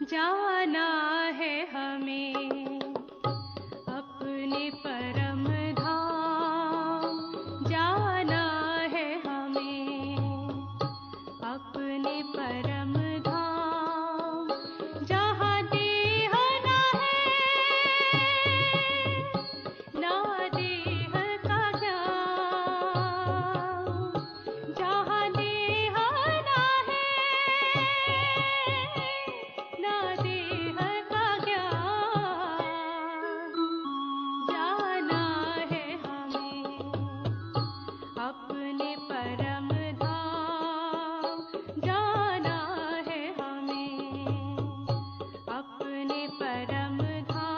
जाना है हमें अपने परम धाम, जाना है हमें अपने परम धाम, जहाँ देह ना है ना देह का ज्ञान, जहाँ देह ना है ना देह का ज्ञान, जाना है हमें अपने परम धाम, जाना है हमें अपने परम धाम।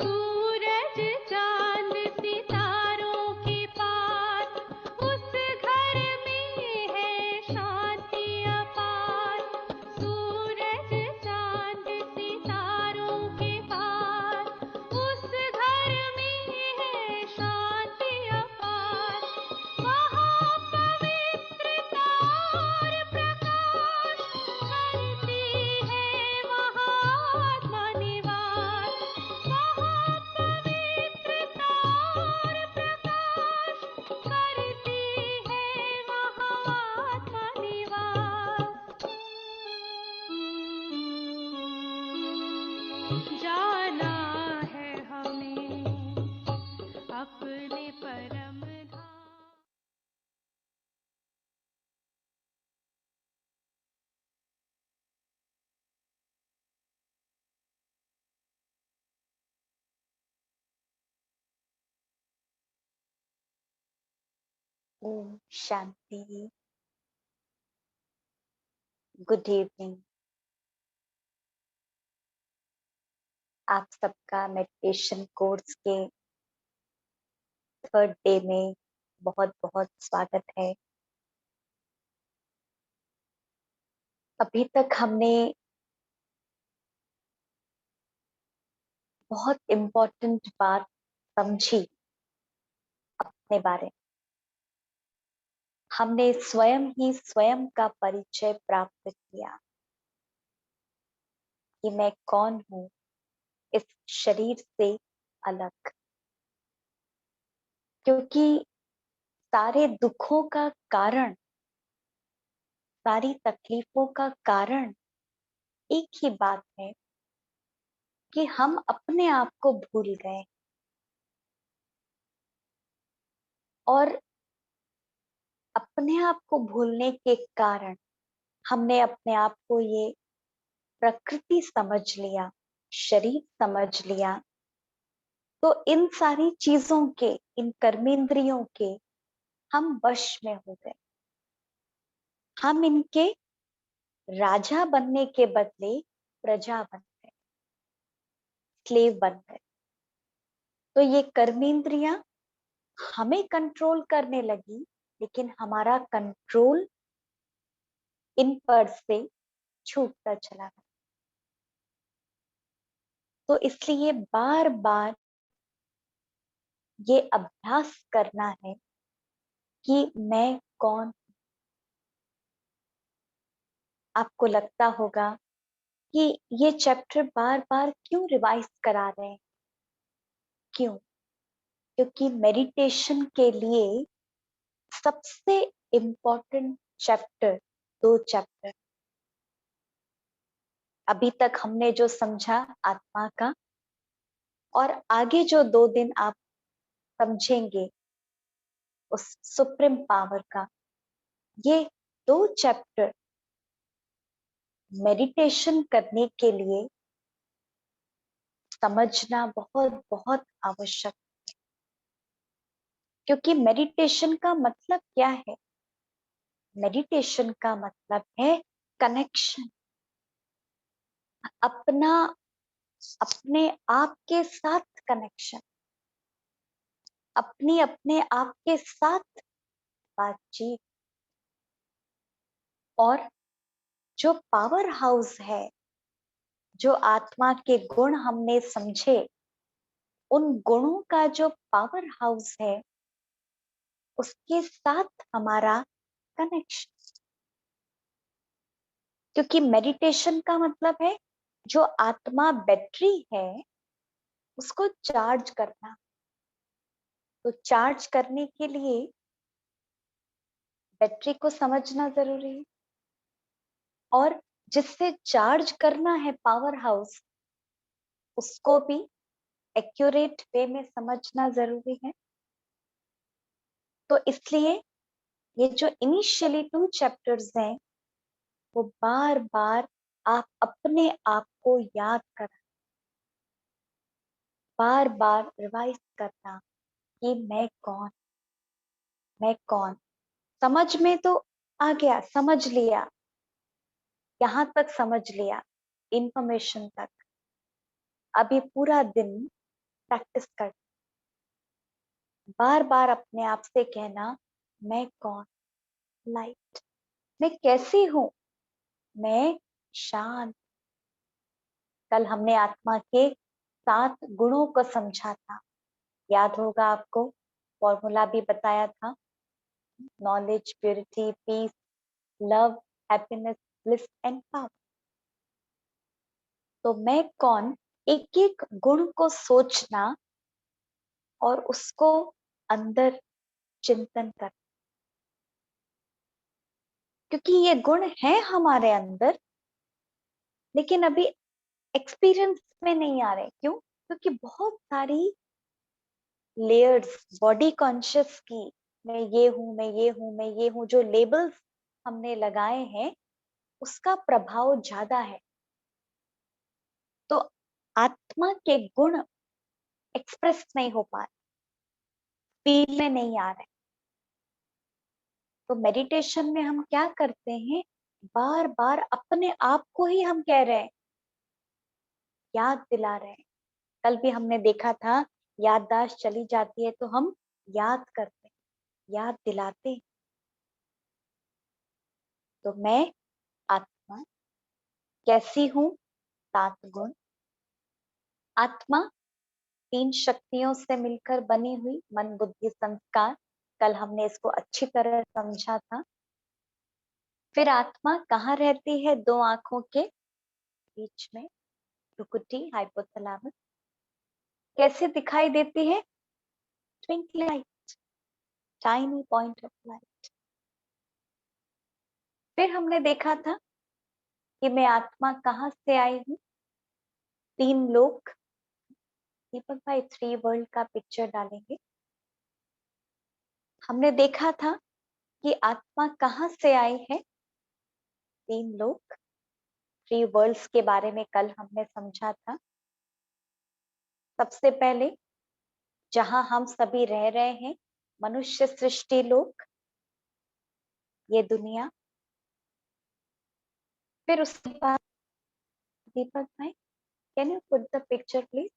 सूरज चांद सितारों के पार, उस घर में है शांति अपार। सूरज चांद सितारों के पार, उस घर में है शांति अपार। वहाँ पवित्रता और प्रकाश करती है महात्मा निवास। वहाँ पवित्रता और प्रकाश करती है महात्मा निवास। जाना है हमें अपने परम धाम। ओम शांति। Good evening. आप सबका मेडिटेशन कोर्स के 3rd डे में बहुत बहुत स्वागत है। अभी तक हमने बहुत इम्पोर्टेंट बात समझी अपने बारे में। हमने स्वयं ही स्वयं का परिचय प्राप्त किया कि मैं कौन हूँ इस शरीर से अलग, क्योंकि सारे दुखों का कारण, सारी तकलीफों का कारण एक ही बात है कि हम अपने आप को भूल गए। और अपने आप को भूलने के कारण हमने अपने आप को ये प्रकृति समझ लिया, शरीर समझ लिया। तो इन सारी चीजों के, इन कर्मेंद्रियों के हम वश में हो गए। हम इनके राजा बनने के बदले प्रजा बन गए, स्लेव बन गए। तो ये कर्मेंद्रियां हमें कंट्रोल करने लगी, लेकिन हमारा कंट्रोल इन पर से छूटता चला गया। तो इसलिए बार बार ये अभ्यास करना है कि मैं कौन। आपको लगता होगा कि ये चैप्टर बार बार क्यों रिवाइज करा रहे हैं? क्यों? क्योंकि मेडिटेशन के लिए सबसे इम्पोर्टेंट चैप्टर, 2 चैप्टर अभी तक हमने जो समझा आत्मा का, और आगे जो 2 दिन आप समझेंगे उस सुप्रीम पावर का, ये 2 चैप्टर मेडिटेशन करने के लिए समझना बहुत बहुत आवश्यक, क्योंकि मेडिटेशन का मतलब क्या है? मेडिटेशन का मतलब है कनेक्शन, अपना अपने आप के साथ कनेक्शन, अपनी अपने आप के साथ बातचीत। और जो पावर हाउस है, जो आत्मा के गुण हमने समझे, उन गुणों का जो पावर हाउस है, उसके साथ हमारा कनेक्शन। क्योंकि मेडिटेशन का मतलब है जो आत्मा बैटरी है उसको चार्ज करना। तो चार्ज करने के लिए बैटरी को समझना जरूरी है, और जिससे चार्ज करना है पावर हाउस, उसको भी एक्यूरेट वे में समझना जरूरी है। तो इसलिए ये जो इनिशियली 2 चैप्टर्स हैं, वो बार बार आप अपने आप को याद करना, बार बार रिवाइज करना कि मैं कौन। समझ में तो आ गया, समझ लिया, यहाँ तक समझ लिया, इंफॉर्मेशन तक। अभी पूरा दिन प्रैक्टिस कर, बार बार अपने आप से कहना, मैं कौन? लाइट। मैं कैसी हूं? मैं शांत। कल हमने आत्मा के 7 गुणों को समझा था, याद होगा आपको, फॉर्मूला भी बताया था। Knowledge, purity, peace, love, happiness, bliss and power. तो मैं कौन, एक एक गुण को सोचना और उसको अंदर चिंतन कर, क्योंकि ये गुण है हमारे अंदर, लेकिन अभी एक्सपीरियंस में नहीं आ रहे। क्यों? क्योंकि बहुत सारी लेयर्स बॉडी कॉन्शियस की, मैं ये हूं, मैं ये हूं, मैं ये हूं, जो लेबल्स हमने लगाए हैं, उसका प्रभाव ज्यादा है। तो आत्मा के गुण एक्सप्रेस नहीं हो पा रहे, फील में नहीं आ रहे। तो मेडिटेशन में हम क्या करते हैं, बार बार अपने आप को ही हम कह रहे हैं, याद दिला रहे हैं। कल भी हमने देखा था, याददाश्त चली जाती है तो हम याद करते हैं, याद दिलाते हैं। तो मैं आत्मा कैसी हूं? 7 गुण। आत्मा 3 शक्तियों से मिलकर बनी हुई, मन, बुद्धि, संस्कार। कल हमने इसको अच्छी तरह समझा था। फिर आत्मा कहाँ रहती है? 2 आंखों के बीच में, भ्रुकुटी, हाइपोथैलेमस। कैसे दिखाई देती है? Twinkling light, tiny point of light. फिर हमने देखा था कि मैं आत्मा कहाँ से आई हूँ? 3 लोक। दीपक भाई 3 वर्ल्ड का पिक्चर डालेंगे। हमने देखा था कि आत्मा कहाँ से आई है? 3 लोक, 3 वर्ल्ड्स के बारे में कल हमने समझा था। सबसे पहले जहां हम सभी रह रहे हैं, मनुष्य सृष्टि लोक, ये दुनिया। फिर उसके बाद दीपक भाई, can you put the picture please?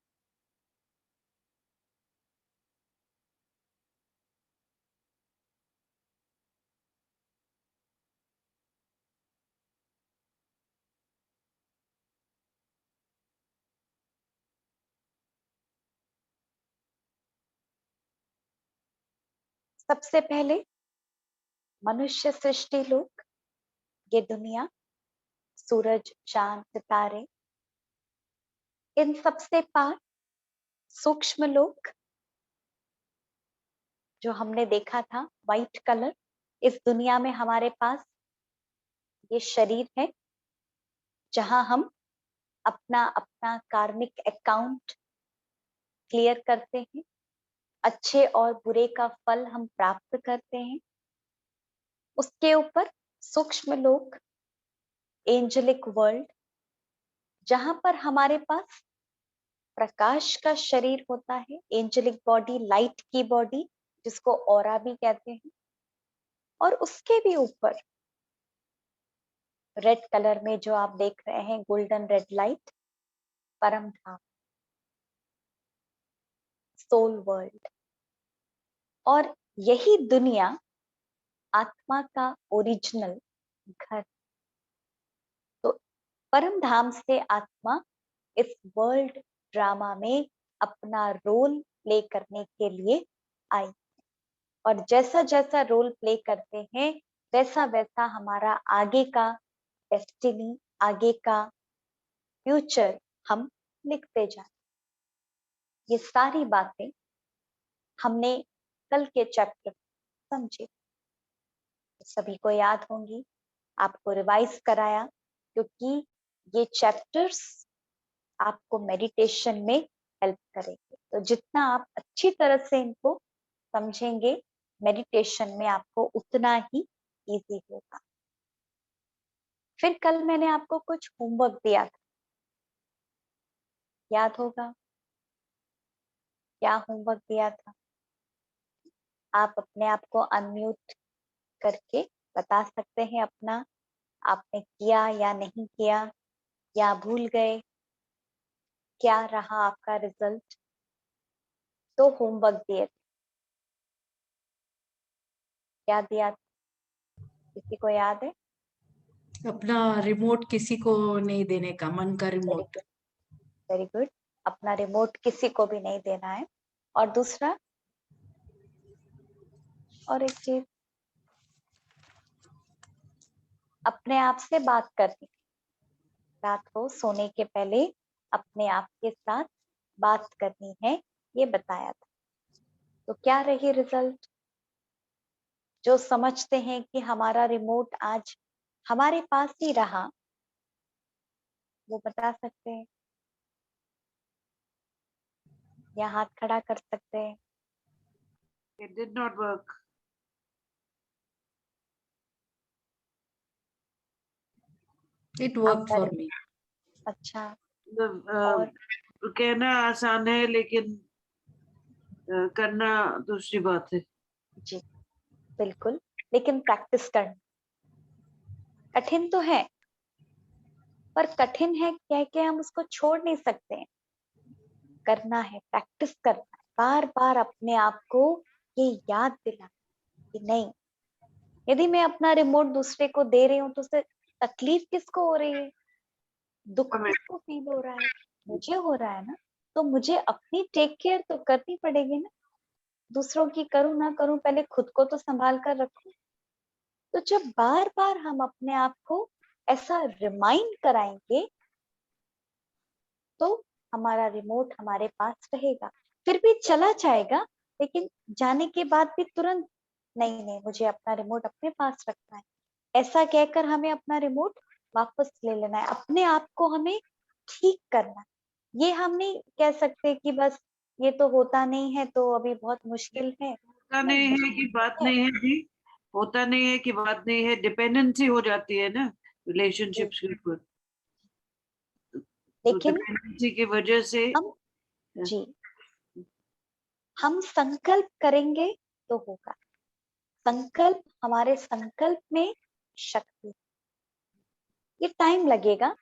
सबसे पहले मनुष्य सृष्टि लोक, ये दुनिया, सूरज, चांद, सितारे। इन सबसे पार सूक्ष्म लोक, जो हमने देखा था, व्हाइट कलर। इस दुनिया में हमारे पास ये शरीर है, जहां हम अपना अपना कार्मिक अकाउंट क्लियर करते हैं, अच्छे और बुरे का फल हम प्राप्त करते हैं। उसके ऊपर सूक्ष्म लोक, एंजेलिक वर्ल्ड, जहां पर हमारे पास प्रकाश का शरीर होता है, एंजेलिक बॉडी, लाइट की बॉडी, जिसको ऑरा भी कहते हैं। और उसके भी ऊपर रेड कलर में जो आप देख रहे हैं, गोल्डन रेड लाइट, परम धाम, सोल वर्ल्ड। और यही दुनिया आत्मा का ओरिजिनल घर। तो परम धाम से आत्मा इस वर्ल्ड ड्रामा में अपना रोल प्ले करने के लिए आई। और जैसा जैसा रोल प्ले करते हैं, वैसा वैसा हमारा आगे का डेस्टिनी, आगे का फ्यूचर हम लिखते जाए। ये सारी बातें हमने कल के चैप्टर समझी, सभी को याद होंगी, आपको रिवाइज कराया, क्योंकि ये चैप्टर्स आपको मेडिटेशन में हेल्प करेंगे। तो जितना आप अच्छी तरह से इनको समझेंगे, मेडिटेशन में आपको उतना ही इजी होगा। फिर कल मैंने आपको कुछ होमवर्क दिया था, याद होगा क्या होमवर्क दिया था? आप अपने आप को अनम्यूट करके बता सकते हैं अपना, आपने किया या नहीं किया, या भूल गए, क्या रहा आपका रिजल्ट। तो होमवर्क दिए थे, क्या दिया था? किसी को याद है? अपना रिमोट किसी को नहीं देने का, मन का रिमोट। Very good. अपना रिमोट किसी को भी नहीं देना है। और दूसरा, और एक चीज, अपने आप से बात करनी। रात को सोने के पहले अपने आप के साथ बात करनी है, ये बताया था। तो क्या रही रिजल्ट? जो समझते हैं कि हमारा रिमोट आज हमारे पास ही रहा, वो बता सकते हैं या हाथ खड़ा कर सकते हैं। It did not work. It worked आपका for me. अच्छा। मतलब और कहना आसान है, लेकिन करना दूसरी बात है। जी बिल्कुल, लेकिन प्रैक्टिस करना कठिन तो है, पर कठिन है कह के हम उसको छोड़ नहीं सकते हैं। करना है, प्रैक्टिस करना है, बार बार अपने आप को ये याद दिलाना कि नहीं, यदि मैं अपना रिमोट दूसरे को दे रही हूँ तो उससे तकलीफ किसको हो रही है, दुख हमें। किसको फील हो रहा है? मुझे हो रहा है ना। तो मुझे अपनी टेक केयर तो करनी पड़ेगी ना। दूसरों की करूं ना करूं, पहले खुद को तो संभाल कर रखूं। तो जब बार बार हम अपने आप को ऐसा रिमाइंड कराएंगे, तो हमारा रिमोट हमारे पास रहेगा। फिर भी चला जाएगा, लेकिन जाने के बाद भी तुरंत नहीं नहीं, मुझे अपना रिमोट अपने पास रखना है, ऐसा कहकर हमें अपना रिमोट वापस ले लेना है। अपने आप को हमें ठीक करना है। ये हम नहीं कह सकते कि बस ये तो होता नहीं है तो अभी बहुत मुश्किल है। होता नहीं, नहीं है कि मुश्किल बात है। नहीं है जी, होता नहीं है कि बात नहीं है, डिपेंडेंसी हो जाती है ना जी, रिलेशनशिप्स के ऊपर। तो लेकिन डिपेंडेंसी की वजह से हम जी हम संकल्प करेंगे तो होगा। संकल्प, हमारे संकल्प में शक्ति है। ये टाइम लगेगा,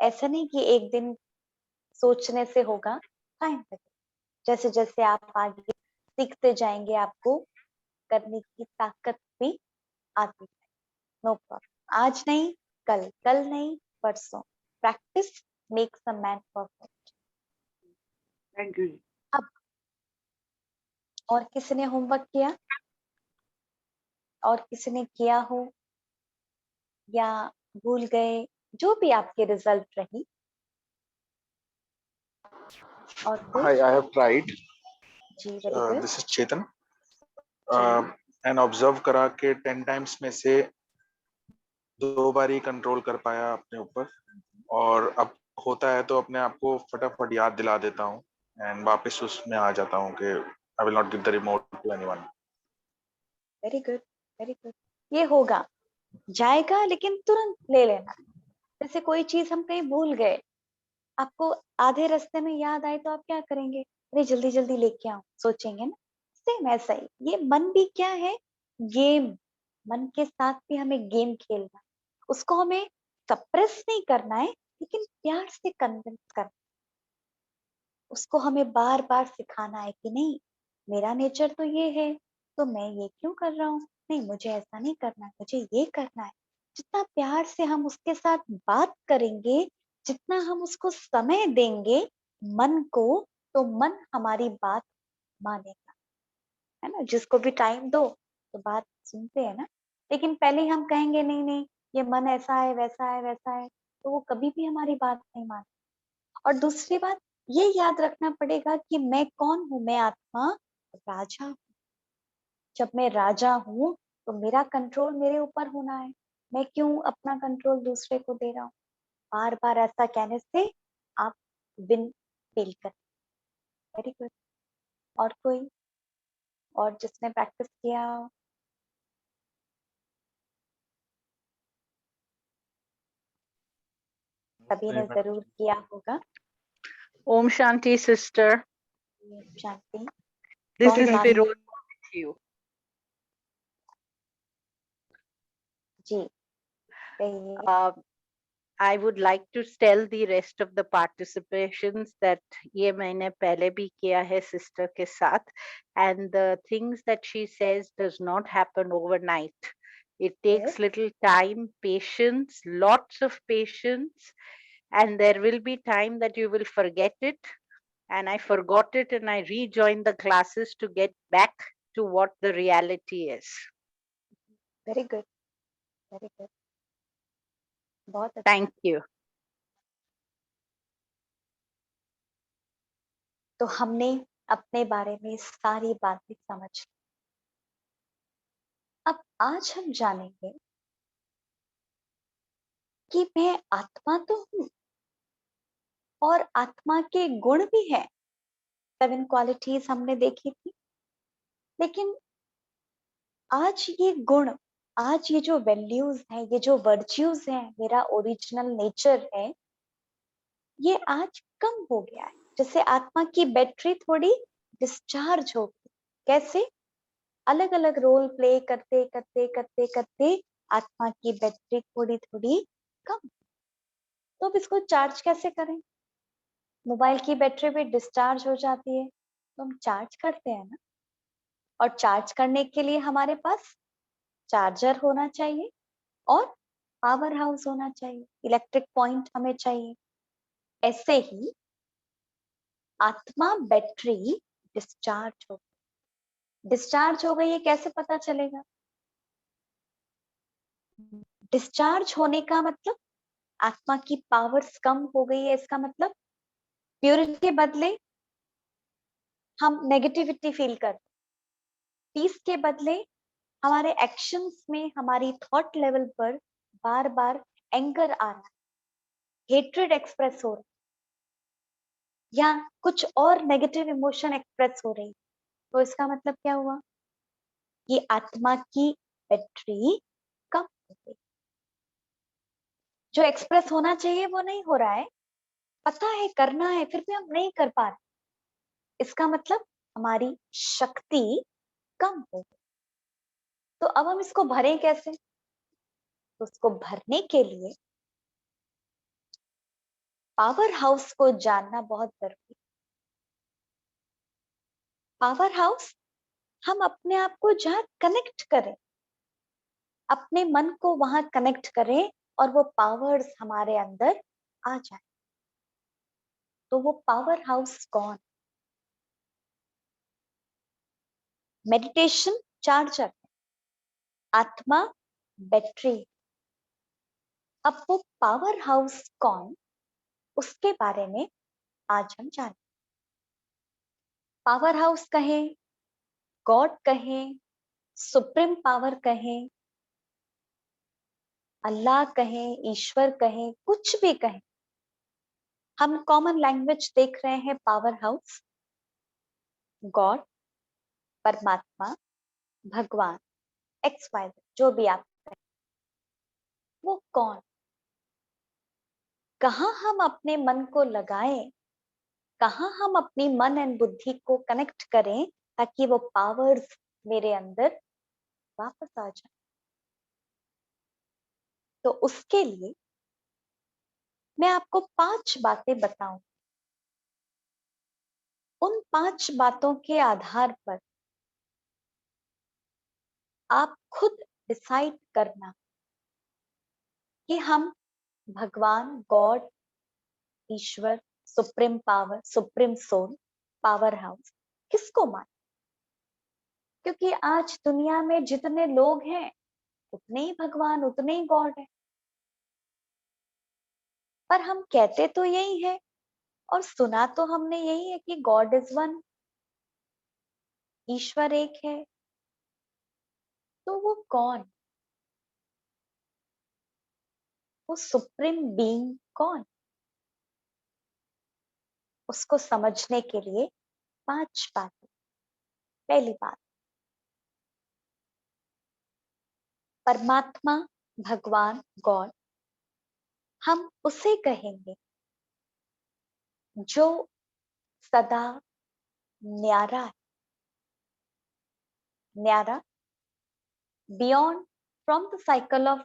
ऐसा नहीं कि एक दिन सोचने से होगा, टाइम लगेगा। जैसे जैसे आप आगे सीखते जाएंगे, आपको करने की ताकत भी आती है। नो प्रॉब्लम, आज नहीं कल, कल नहीं परसों। Practice makes a man perfect. Thank you. अब और किसी ने होमवर्क किया, और किसी ने किया हो या भूल गए, जो भी आपके रिजल्ट रही। और कोई? Hi, I have tried. जी very good. This is Chetan. And observe करा के 10 टाइम्स में से 2 बार ही कंट्रोल कर पाया अपने ऊपर, और अब होता है तो अपने आप को फटाफट याद दिला देता हूँ एंड वापस उसमें आ जाता हूँ कि I will not give the remote to anyone. Very good, very good. ये होगा, जाएगा, लेकिन तुरंत ले लेना। जैसे कोई चीज हम कहीं भूल गए, आपको आधे रास्ते में याद आए तो आप क्या करेंगे? अरे जल्दी जल्दी लेके आओ, सोचेंगे ना। सेम ऐसा ही ये मन भी क्या है, गेम। मन के साथ भी हमें गेम खेलना है। उसको हमें सप्रेस नहीं करना है, लेकिन प्यार से कन्विंस करना। उसको हमें बार बार सिखाना है कि नहीं, मेरा नेचर तो ये है, तो मैं ये क्यों कर रहा हूँ? नहीं, मुझे ऐसा नहीं करना है, मुझे ये करना है। जितना प्यार से हम उसके साथ बात करेंगे, जितना हम उसको समय देंगे मन को, तो मन हमारी बात मानेगा। है ना? जिसको भी टाइम दो तो बात सुनते हैं ना। लेकिन पहले ही हम कहेंगे नहीं नहीं, ये मन ऐसा है, वैसा है, वैसा है, तो वो कभी भी हमारी बात नहीं माने। और दूसरी बात, ये याद रखना पड़ेगा कि मैं कौन हूँ? मैं आत्मा राजा हूँ। जब मैं राजा हूँ तो मेरा कंट्रोल मेरे ऊपर होना है। मैं क्यों अपना कंट्रोल दूसरे को दे रहा हूँ? बार बार ऐसा कहने से आप विन फील कर। Very good. और कोई और जिसने प्रैक्टिस किया हो? सभी ने जरूर किया होगा। Om Shanti, sister. Shanti. This कौन is सा? Firoz with you. जी कहिए। I would like to tell the rest of the participations that ये मैंने पहले भी किया है sister के साथ, and the things that she says does not happen overnight. It takes little time, patience, lots of patience, and there will be time that you will forget it. And I forgot it, and I rejoined the classes to get back to what the reality is. Very good, very good. बहुत अच्छा। Thank you. तो हमने अपने बारे में सारी बातें समझ ली। अब आज हम जानेंगे कि मैं आत्मा तो हूँ और आत्मा के गुण भी हैं। 7 क्वालिटीज हमने देखी थी। लेकिन आज ये गुण, आज ये जो वैल्यूज हैं, ये जो वर्च्यूज हैं, मेरा ओरिजिनल नेचर है, ये आज कम हो गया है। जैसे आत्मा की बैटरी थोड़ी डिस्चार्ज हो गई। कैसे? अलग अलग रोल प्ले करते करते करते करते आत्मा की बैटरी थोड़ी थोड़ी कम। तो अब इसको चार्ज कैसे करें? मोबाइल की बैटरी भी डिस्चार्ज हो जाती है तो हम चार्ज करते हैं ना। और चार्ज करने के लिए हमारे पास चार्जर होना चाहिए और पावर हाउस होना चाहिए, इलेक्ट्रिक पॉइंट हमें चाहिए। ऐसे ही आत्मा बैटरी डिस्चार्ज हो गई है, कैसे पता चलेगा? डिस्चार्ज होने का मतलब आत्मा की पावर्स कम हो गई है। इसका मतलब प्योरिटी के बदले हम नेगेटिविटी फील करते, पीस के बदले हमारे एक्शंस में, हमारी थॉट लेवल पर बार बार एंगर आ रहा है, हेट्रेड एक्सप्रेस हो रहा है, या कुछ और नेगेटिव इमोशन एक्सप्रेस हो रही। तो इसका मतलब क्या हुआ? ये आत्मा की बैटरी कम हो गई। जो एक्सप्रेस होना चाहिए वो नहीं हो रहा है, पता है करना है फिर भी हम नहीं कर पा रहे। इसका मतलब हमारी शक्ति कम हो गई। तो अब हम इसको भरें कैसे? तो उसको भरने के लिए पावर हाउस को जानना बहुत जरूरी। पावर हाउस, हम अपने आप को जहाँ कनेक्ट करें, अपने मन को वहां कनेक्ट करें और वो पावर्स हमारे अंदर आ जाए। तो वो पावर हाउस कौन? मेडिटेशन चार्जर, आत्मा बैटरी। अब वो पावर हाउस कौन, उसके बारे में आज हम जानें। पावर हाउस कहें, गॉड कहें, सुप्रीम पावर कहें, अल्लाह कहें, ईश्वर कहें, कुछ भी कहें, हम कॉमन लैंग्वेज देख रहे हैं, पावर हाउस, गॉड, परमात्मा, भगवान, एक्स वाई, जो भी आप कहें, वो कौन, कहाँ हम अपने मन को लगाएं, कहाँ हम अपनी मन एंड बुद्धि को कनेक्ट करें ताकि वो पावर्स मेरे अंदर वापस आ जाए। तो उसके लिए मैं आपको 5 बातें बताऊं। उन 5 बातों के आधार पर आप खुद डिसाइड करना कि हम भगवान, गॉड, ईश्वर, supreme power, supreme soul, power house किसको मान। क्योंकि आज दुनिया में जितने लोग हैं उतने ही भगवान, उतने ही गॉड है, पर हम कहते तो यही है और सुना तो हमने यही है कि गॉड इज वन, ईश्वर एक है। तो वो कौन, वो सुप्रीम बीइंग कौन, उसको समझने के लिए 5 बातें। पहली बात, परमात्मा, भगवान, गॉड, हम उसे कहेंगे जो सदा न्यारा है, न्यारा, beyond from the cycle of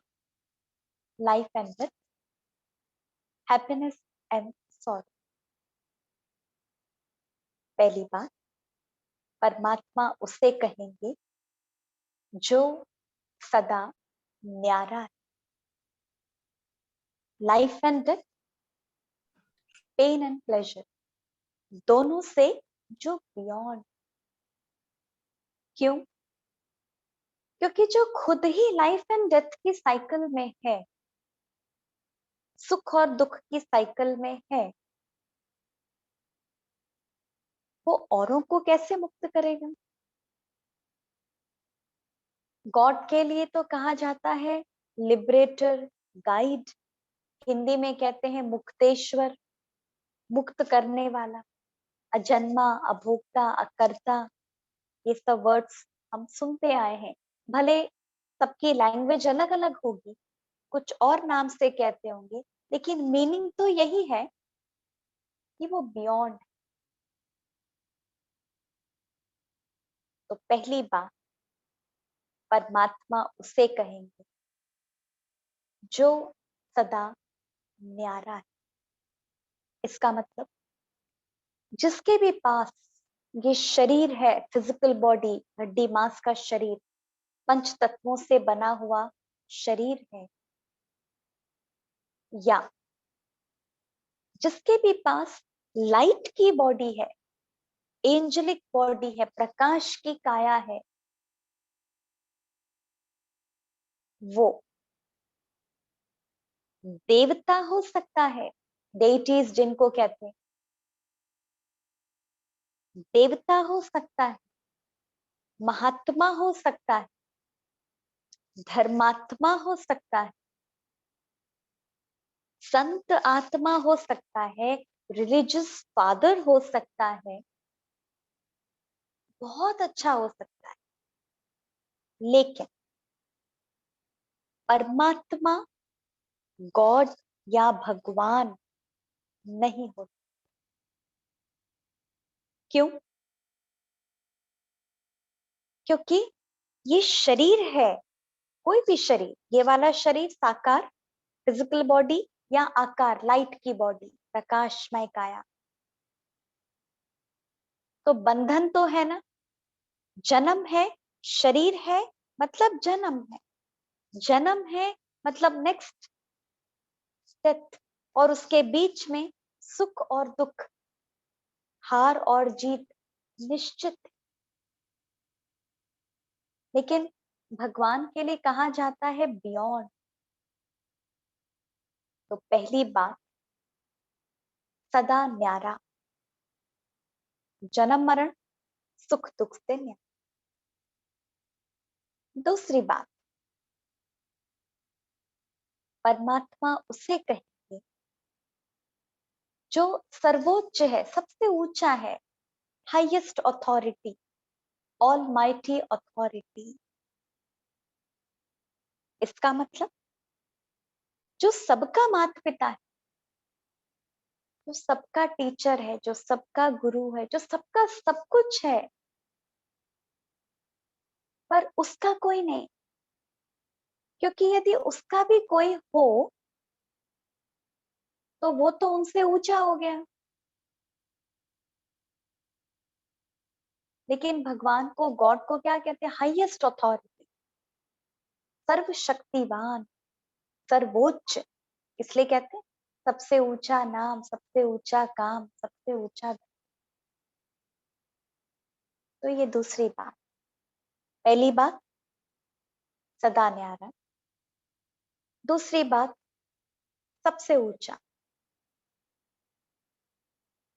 life and death, happiness and sorrow. पहली बात, परमात्मा उसे कहेंगे जो सदा न्यारा है, life and death, pain and pleasure, दोनों से जो बियॉन्ड। क्यों? क्योंकि जो खुद ही लाइफ एंड डेथ की साइकिल में है, सुख और दुख की साइकिल में है, वो औरों को कैसे मुक्त करेगा। गॉड के लिए तो कहा जाता है लिबरेटर, गाइड, हिंदी में कहते हैं मुक्तेश्वर, मुक्त करने वाला, अजन्मा, अभोक्ता, अकर्ता, ये सब वर्ड्स हम सुनते आए हैं। भले सबकी लैंग्वेज अलग अलग होगी, कुछ और नाम से कहते होंगे, लेकिन मीनिंग तो यही है कि वो बियॉन्ड। तो पहली बात, परमात्मा उसे कहेंगे जो सदा न्यारा है। इसका मतलब जिसके भी पास ये शरीर है, फिजिकल बॉडी, हड्डी मांस का शरीर, पंच तत्वों से बना हुआ शरीर है, या जिसके भी पास लाइट की बॉडी है, एंजेलिक बॉडी है, प्रकाश की काया है, वो देवता हो सकता है, डेटीज जिनको कहते हैं, देवता हो सकता है, महात्मा हो सकता है, धर्मात्मा हो सकता है, संत आत्मा हो सकता है, रिलीजियस फादर हो सकता है, बहुत अच्छा हो सकता है। लेकिन परमात्मा, गॉड या भगवान नहीं होता। क्यों? क्योंकि ये शरीर है, कोई भी शरीर, ये वाला शरीर साकार, फिजिकल बॉडी, या आकार, लाइट की बॉडी, प्रकाशमय काया, तो बंधन तो है ना, जन्म है, शरीर है मतलब जन्म है, जन्म है मतलब नेक्स्ट डेथ, और उसके बीच में सुख और दुख, हार और जीत निश्चित है। लेकिन भगवान के लिए कहा जाता है बियॉन्ड। तो पहली बात, सदा न्यारा, जन्म मरण, सुख दुख से न्यारा। दूसरी बात, परमात्मा उसे कहेंगे जो सर्वोच्च है, सबसे ऊंचा है, हाईएस्ट अथॉरिटी, ऑलमाइटी अथॉरिटी। इसका मतलब जो सबका माता पिता है, जो सबका टीचर है, जो सबका गुरु है, जो सबका सब कुछ है, पर उसका कोई नहीं। क्योंकि यदि उसका भी कोई हो तो वो तो उनसे ऊंचा हो गया। लेकिन भगवान को, गॉड को क्या कहते हैं? हाईएस्ट अथॉरिटी, सर्वशक्तिवान, सर्वोच्च। इसलिए कहते हैं सबसे ऊंचा नाम, सबसे ऊंचा काम, सबसे ऊंचा। तो ये दूसरी बात। पहली बात सदा न्यारा, दूसरी बात सबसे ऊंचा,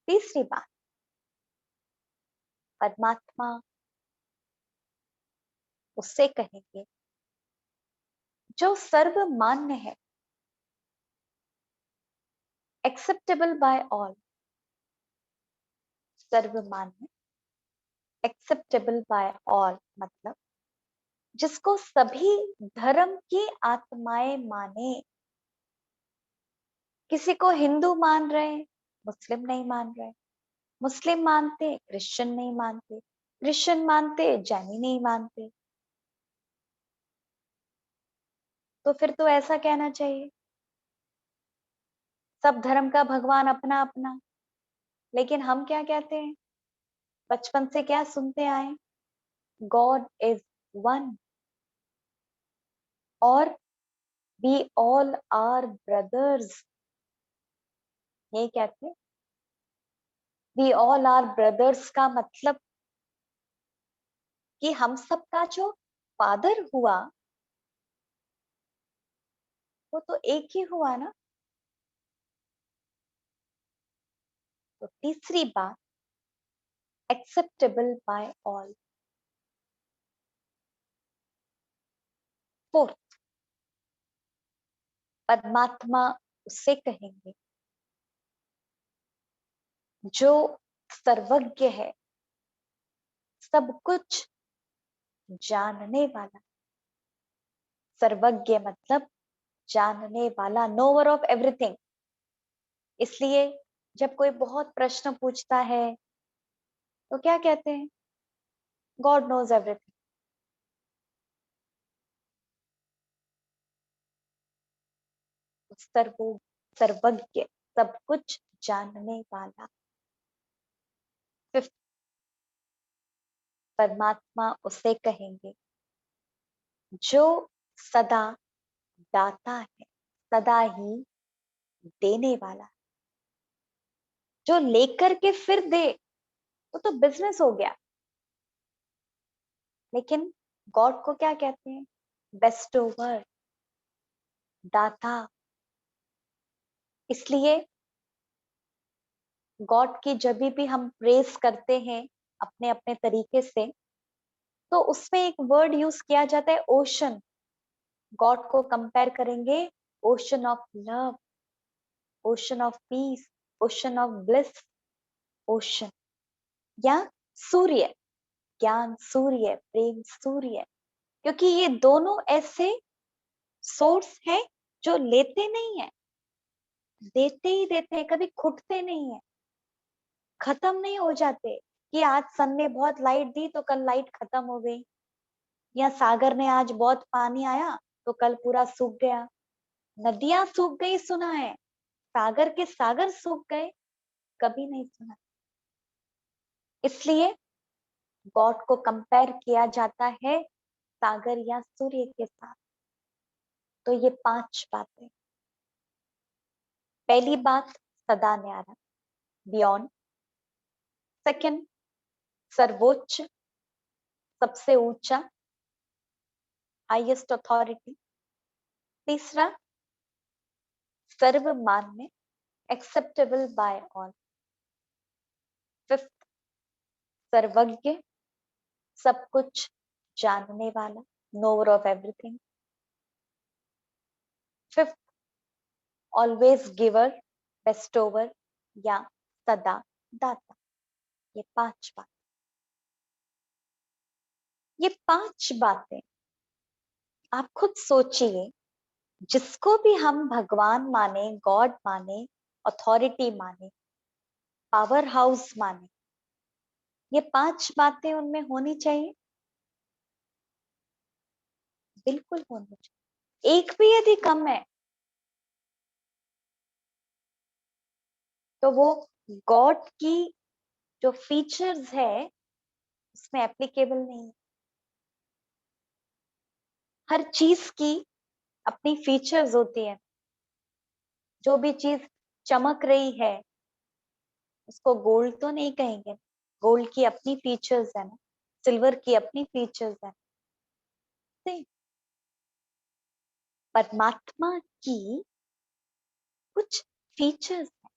तीसरी बात परमात्मा, उससे कहेंगे जो सर्वमान्य है, एक्सेप्टेबल बाय ऑल। सर्वमान्य, एक्सेप्टेबल बाय ऑल मतलब जिसको सभी धर्म की आत्माएं माने। किसी को हिंदू मान रहे, मुस्लिम नहीं मान रहे, मुस्लिम मानते क्रिश्चियन नहीं मानते, क्रिश्चियन मानते जैनी नहीं मानते। तो फिर तो ऐसा कहना चाहिए सब धर्म का भगवान अपना अपना। लेकिन हम क्या कहते हैं? बचपन से क्या सुनते आए? गॉड इज वन और वी ऑल आर ब्रदर्स। ये कहते हैं वी ऑल आर ब्रदर्स का मतलब कि हम सबका जो फादर हुआ वो तो एक ही हुआ ना। तो तीसरी बात एक्सेप्टेबल बाय ऑल। फोर्थ परमात्मा, उससे कहेंगे जो सर्वज्ञ है, सब कुछ जानने वाला। सर्वज्ञ मतलब जानने वाला, नोवर ऑफ एवरीथिंग। इसलिए जब कोई बहुत प्रश्न पूछता है तो क्या कहते हैं? God knows everything. सर्वज्ञ, सब कुछ जानने वाला। फिफ्थ परमात्मा, उसे कहेंगे जो सदा दाता है, सदा ही देने वाला। जो लेकर के फिर दे वो तो बिजनेस हो गया। लेकिन गॉड को क्या कहते हैं? बेस्टोवर, दाता। इसलिए गॉड की जब भी हम प्रेस करते हैं अपने अपने तरीके से, तो उसमें एक वर्ड यूज किया जाता है ओशन। गॉड को कंपेयर करेंगे ocean of love, ocean of peace, ocean of bliss, ocean. या सूर्य, ज्ञान सूर्य, प्रेम सूर्य। क्योंकि ये दोनों ऐसे सोर्स हैं जो लेते नहीं है, देते ही देते हैं, कभी खुटते नहीं है, खत्म नहीं हो जाते। कि आज सन ने बहुत लाइट दी तो कल लाइट खत्म हो गई, या सागर ने आज बहुत पानी आया तो कल पूरा सूख गया। नदियां सूख गई सुना है, सागर के सागर सूख गए कभी नहीं सुना। इसलिए गॉड को कंपेयर किया जाता है सागर या सूर्य के साथ। तो ये 5 बातें। पहली बात सदा न्यारा, बियॉन्ड। सेकंड सर्वोच्च, सबसे ऊंचा, हाईएस्ट अथॉरिटी। तीसरा सर्वमान्य, एक्सेप्टेबल बाय ऑल। फिफ्थ सर्वज्ञ, सब कुछ जानने वाला, knower of everything. Fifth always giver, bestower, या सदा दाता। ये 5 बात, ये 5 बातें आप खुद सोचिए। जिसको भी हम भगवान माने, गॉड माने, अथॉरिटी माने, पावर हाउस माने, ये 5 बातें उनमें होनी चाहिए, बिल्कुल होनी चाहिए। एक भी यदि कम है तो वो गॉड की जो फीचर्स है उसमें एप्लीकेबल नहीं है। हर चीज की अपनी फीचर्स होती है। जो भी चीज चमक रही है उसको गोल्ड तो नहीं कहेंगे, गोल्ड की अपनी फीचर्स है ना, सिल्वर की अपनी फीचर्स है। नहीं, परमात्मा की कुछ फीचर्स है,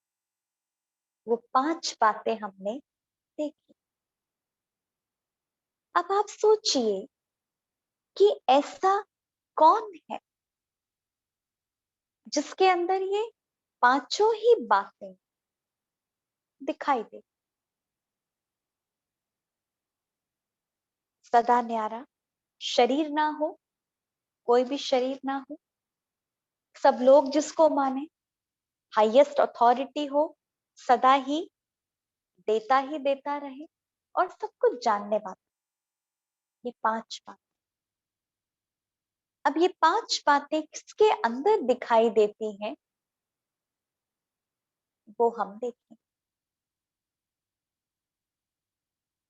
वो 5 बातें हमने देखी। अब आप सोचिए कि ऐसा कौन है जिसके अंदर ये पांचों ही बातें दिखाई दे। सदा न्यारा, शरीर ना हो, कोई भी शरीर ना हो, सब लोग जिसको माने, हाईएस्ट अथॉरिटी हो, सदा ही देता रहे और सब कुछ जानने वाला। ये 5 बात। अब ये 5 बातें किसके अंदर दिखाई देती हैं वो हम देखें।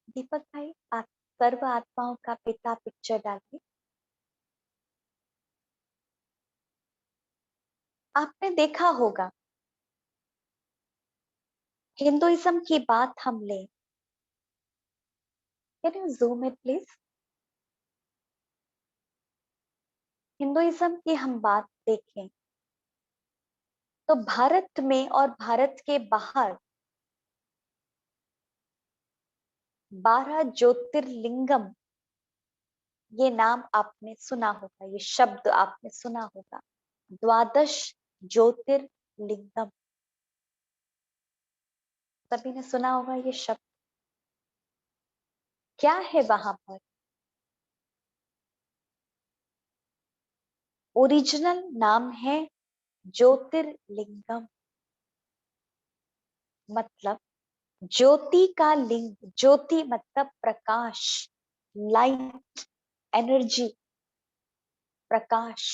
दीपक भाई, आप सर्व आत्माओं का पिता पिक्चर डालिए। आपने देखा होगा, हिंदुइज्म की बात हम ले, can you zoom it please. Hinduism की हम बात देखें तो भारत में और भारत के बाहर 12 ज्योतिर्लिंगम, ये नाम आपने सुना होगा, ये शब्द आपने सुना होगा, 12 ज्योतिर्लिंगम, सभी ने सुना होगा ये शब्द। क्या है वहां पर? ओरिजिनल नाम है ज्योतिर्लिंगम, मतलब ज्योति का लिंग। ज्योति मतलब प्रकाश, लाइट, एनर्जी, प्रकाश।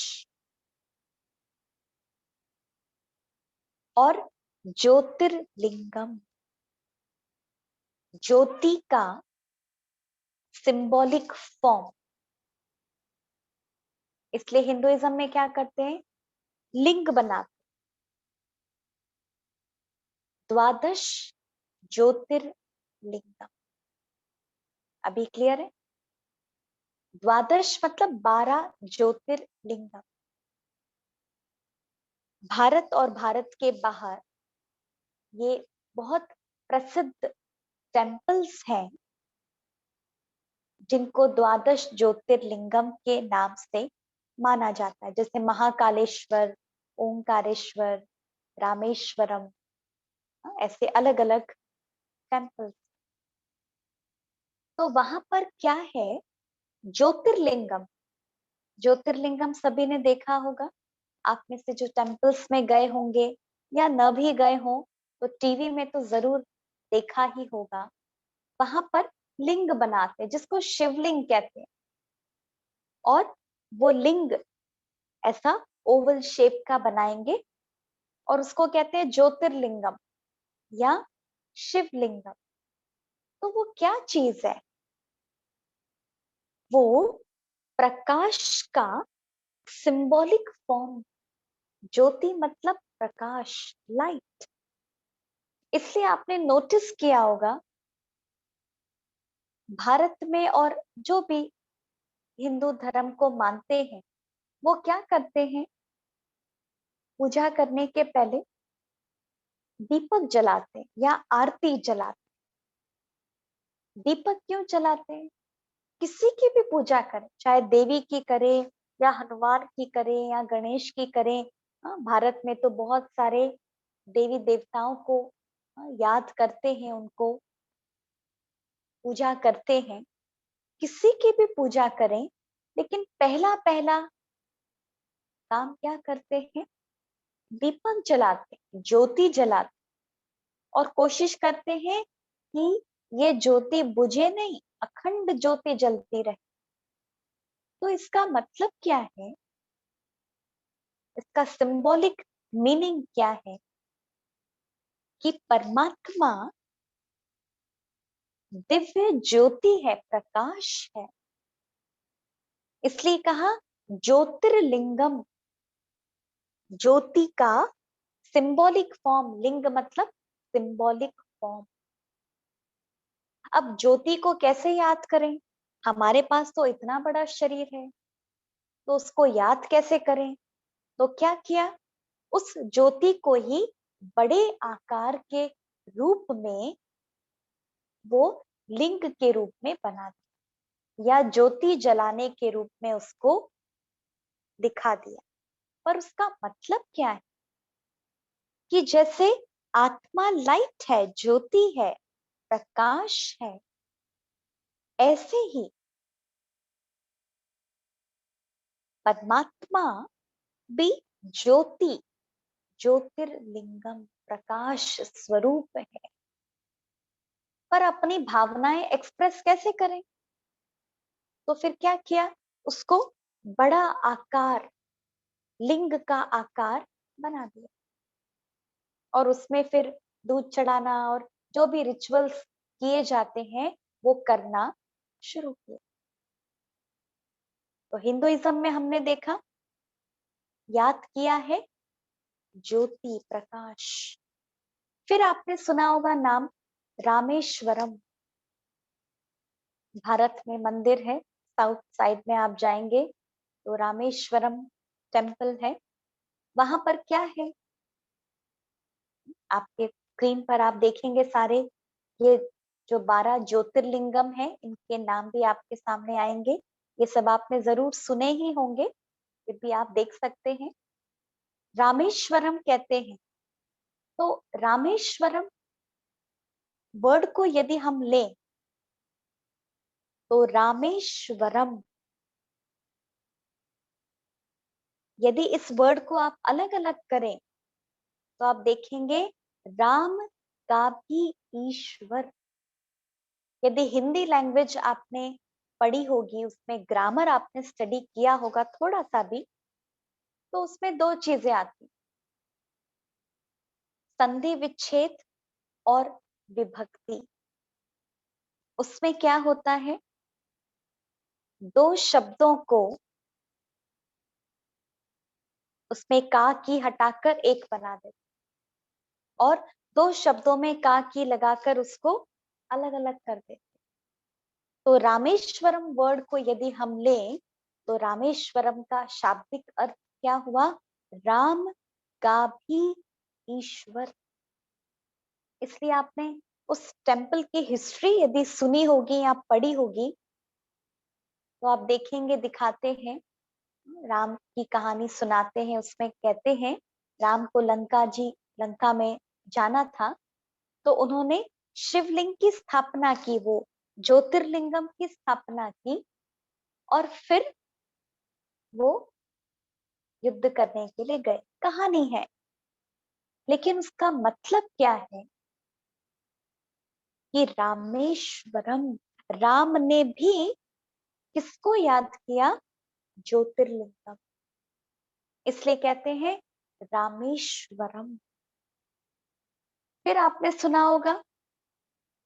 और ज्योतिर्लिंगम, ज्योति का सिंबॉलिक फॉर्म। इसलिए हिंदुइज्म में क्या करते हैं, लिंग बनाते। 12 ज्योतिर्लिंगम, अभी क्लियर है? 12 मतलब 12 ज्योतिर्लिंगम। भारत और भारत के बाहर ये बहुत प्रसिद्ध टेम्पल्स हैं जिनको 12 ज्योतिर्लिंगम के नाम से माना जाता है, जैसे महाकालेश्वर, ओंकारेश्वर, रामेश्वरम, ऐसे अलग अलग टेम्पल्स। तो वहां पर क्या है, ज्योतिर्लिंगम। ज्योतिर्लिंगम सभी ने देखा होगा, आप में से जो टेम्पल्स में गए होंगे या न भी गए हो तो टीवी में तो जरूर देखा ही होगा। वहां पर लिंग बनाते जिसको शिवलिंग कहते हैं, और वो लिंग ऐसा ओवल शेप का बनाएंगे और उसको कहते हैं ज्योतिर्लिंगम या शिवलिंगम। तो वो क्या चीज है, वो प्रकाश का सिंबॉलिक फॉर्म। ज्योति मतलब प्रकाश, लाइट। इसलिए आपने नोटिस किया होगा भारत में और जो भी हिंदू धर्म को मानते हैं वो क्या करते हैं, पूजा करने के पहले दीपक जलाते हैं या आरती जलाते हैं। दीपक क्यों जलाते हैं? किसी की भी पूजा करें, चाहे देवी की करें या हनुमान की करें या गणेश की करें। भारत में तो बहुत सारे देवी देवताओं को याद करते हैं उनको, पूजा करते हैं, किसी की भी पूजा करें, लेकिन पहला पहला काम क्या करते हैं? दीपक जलाते हैं, ज्योति जलाते हैं, और कोशिश करते हैं कि ये ज्योति बुझे नहीं, अखंड ज्योति जलती रहे। तो इसका मतलब क्या है? इसका सिंबॉलिक मीनिंग क्या है? कि परमात्मा दिव्य ज्योति है, प्रकाश है। इसलिए कहा ज्योतिर्लिंगम, ज्योति का सिंबॉलिक फॉर्म, लिंग मतलब सिंबॉलिक फॉर्म। अब ज्योति को कैसे याद करें? हमारे पास तो इतना बड़ा शरीर है, तो उसको याद कैसे करें? तो क्या किया? उस ज्योति को ही बड़े आकार के रूप में, वो लिंग के रूप में बना दिया, या ज्योति जलाने के रूप में उसको दिखा दिया। पर उसका मतलब क्या है? कि जैसे आत्मा लाइट है, ज्योति है, प्रकाश है, ऐसे ही परमात्मा भी ज्योति, ज्योतिर्लिंगम, प्रकाश स्वरूप है। पर अपनी भावनाएं एक्सप्रेस कैसे करें? तो फिर क्या किया? उसको बड़ा आकार, लिंग का आकार बना दिया, और उसमें फिर दूध चढ़ाना और जो भी रिचुअल्स किए जाते हैं वो करना शुरू किया। तो हिंदुइज्म में हमने देखा, याद किया है ज्योति, प्रकाश। फिर आपने सुना होगा नाम रामेश्वरम। भारत में मंदिर है, साउथ साइड में आप जाएंगे तो रामेश्वरम टेम्पल है। वहां पर क्या है? आपके स्क्रीन पर आप देखेंगे सारे ये जो 12 ज्योतिर्लिंगम है, इनके नाम भी आपके सामने आएंगे। ये सब आपने जरूर सुने ही होंगे, फिर भी आप देख सकते हैं। रामेश्वरम कहते हैं। तो रामेश्वरम वर्ड को यदि हम लें तो रामेश्वरम, यदि इस वर्ड को आप अलग अलग करें तो आप देखेंगे राम का भी ईश्वर। यदि हिंदी लैंग्वेज आपने पढ़ी होगी, उसमें ग्रामर आपने स्टडी किया होगा थोड़ा सा भी, तो उसमें दो चीजें आती, संधि विच्छेद और विभक्ति। उसमें क्या होता है? दो शब्दों को उसमें का की हटाकर एक बना देते, और दो शब्दों में का की लगाकर उसको अलग अलग कर देते। तो रामेश्वरम वर्ड को यदि हम लें तो रामेश्वरम का शाब्दिक अर्थ क्या हुआ? राम का भी ईश्वर। इसलिए आपने उस टेम्पल की हिस्ट्री यदि सुनी होगी या पढ़ी होगी तो आप देखेंगे, दिखाते हैं, राम की कहानी सुनाते हैं, उसमें कहते हैं राम को लंका में जाना था, तो उन्होंने शिवलिंग की स्थापना की, वो ज्योतिर्लिंगम की स्थापना की, और फिर वो युद्ध करने के लिए गए। कहानी है, लेकिन उसका मतलब क्या है? कि रामेश्वरम, राम ने भी किसको याद किया? ज्योतिर्लिंगम। इसलिए कहते हैं रामेश्वरम। फिर आपने सुना होगा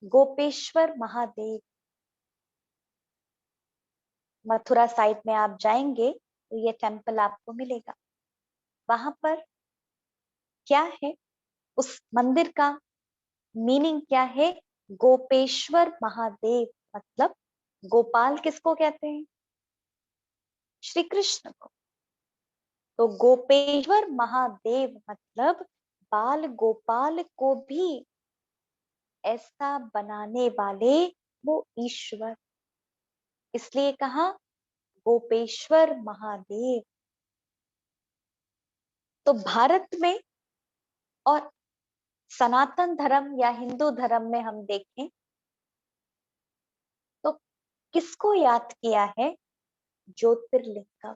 गोपेश्वर महादेव। मथुरा साइड में आप जाएंगे तो ये टेम्पल आपको मिलेगा। वहां पर क्या है? उस मंदिर का मीनिंग क्या है? गोपेश्वर महादेव मतलब गोपाल किसको कहते हैं? श्री कृष्ण को। तो गोपेश्वर महादेव मतलब बाल गोपाल को भी ऐसा बनाने वाले वो ईश्वर। इसलिए कहा गोपेश्वर महादेव। तो भारत में और सनातन धर्म या हिंदू धर्म में हम देखें तो किसको याद किया है? ज्योतिर्लिंग का।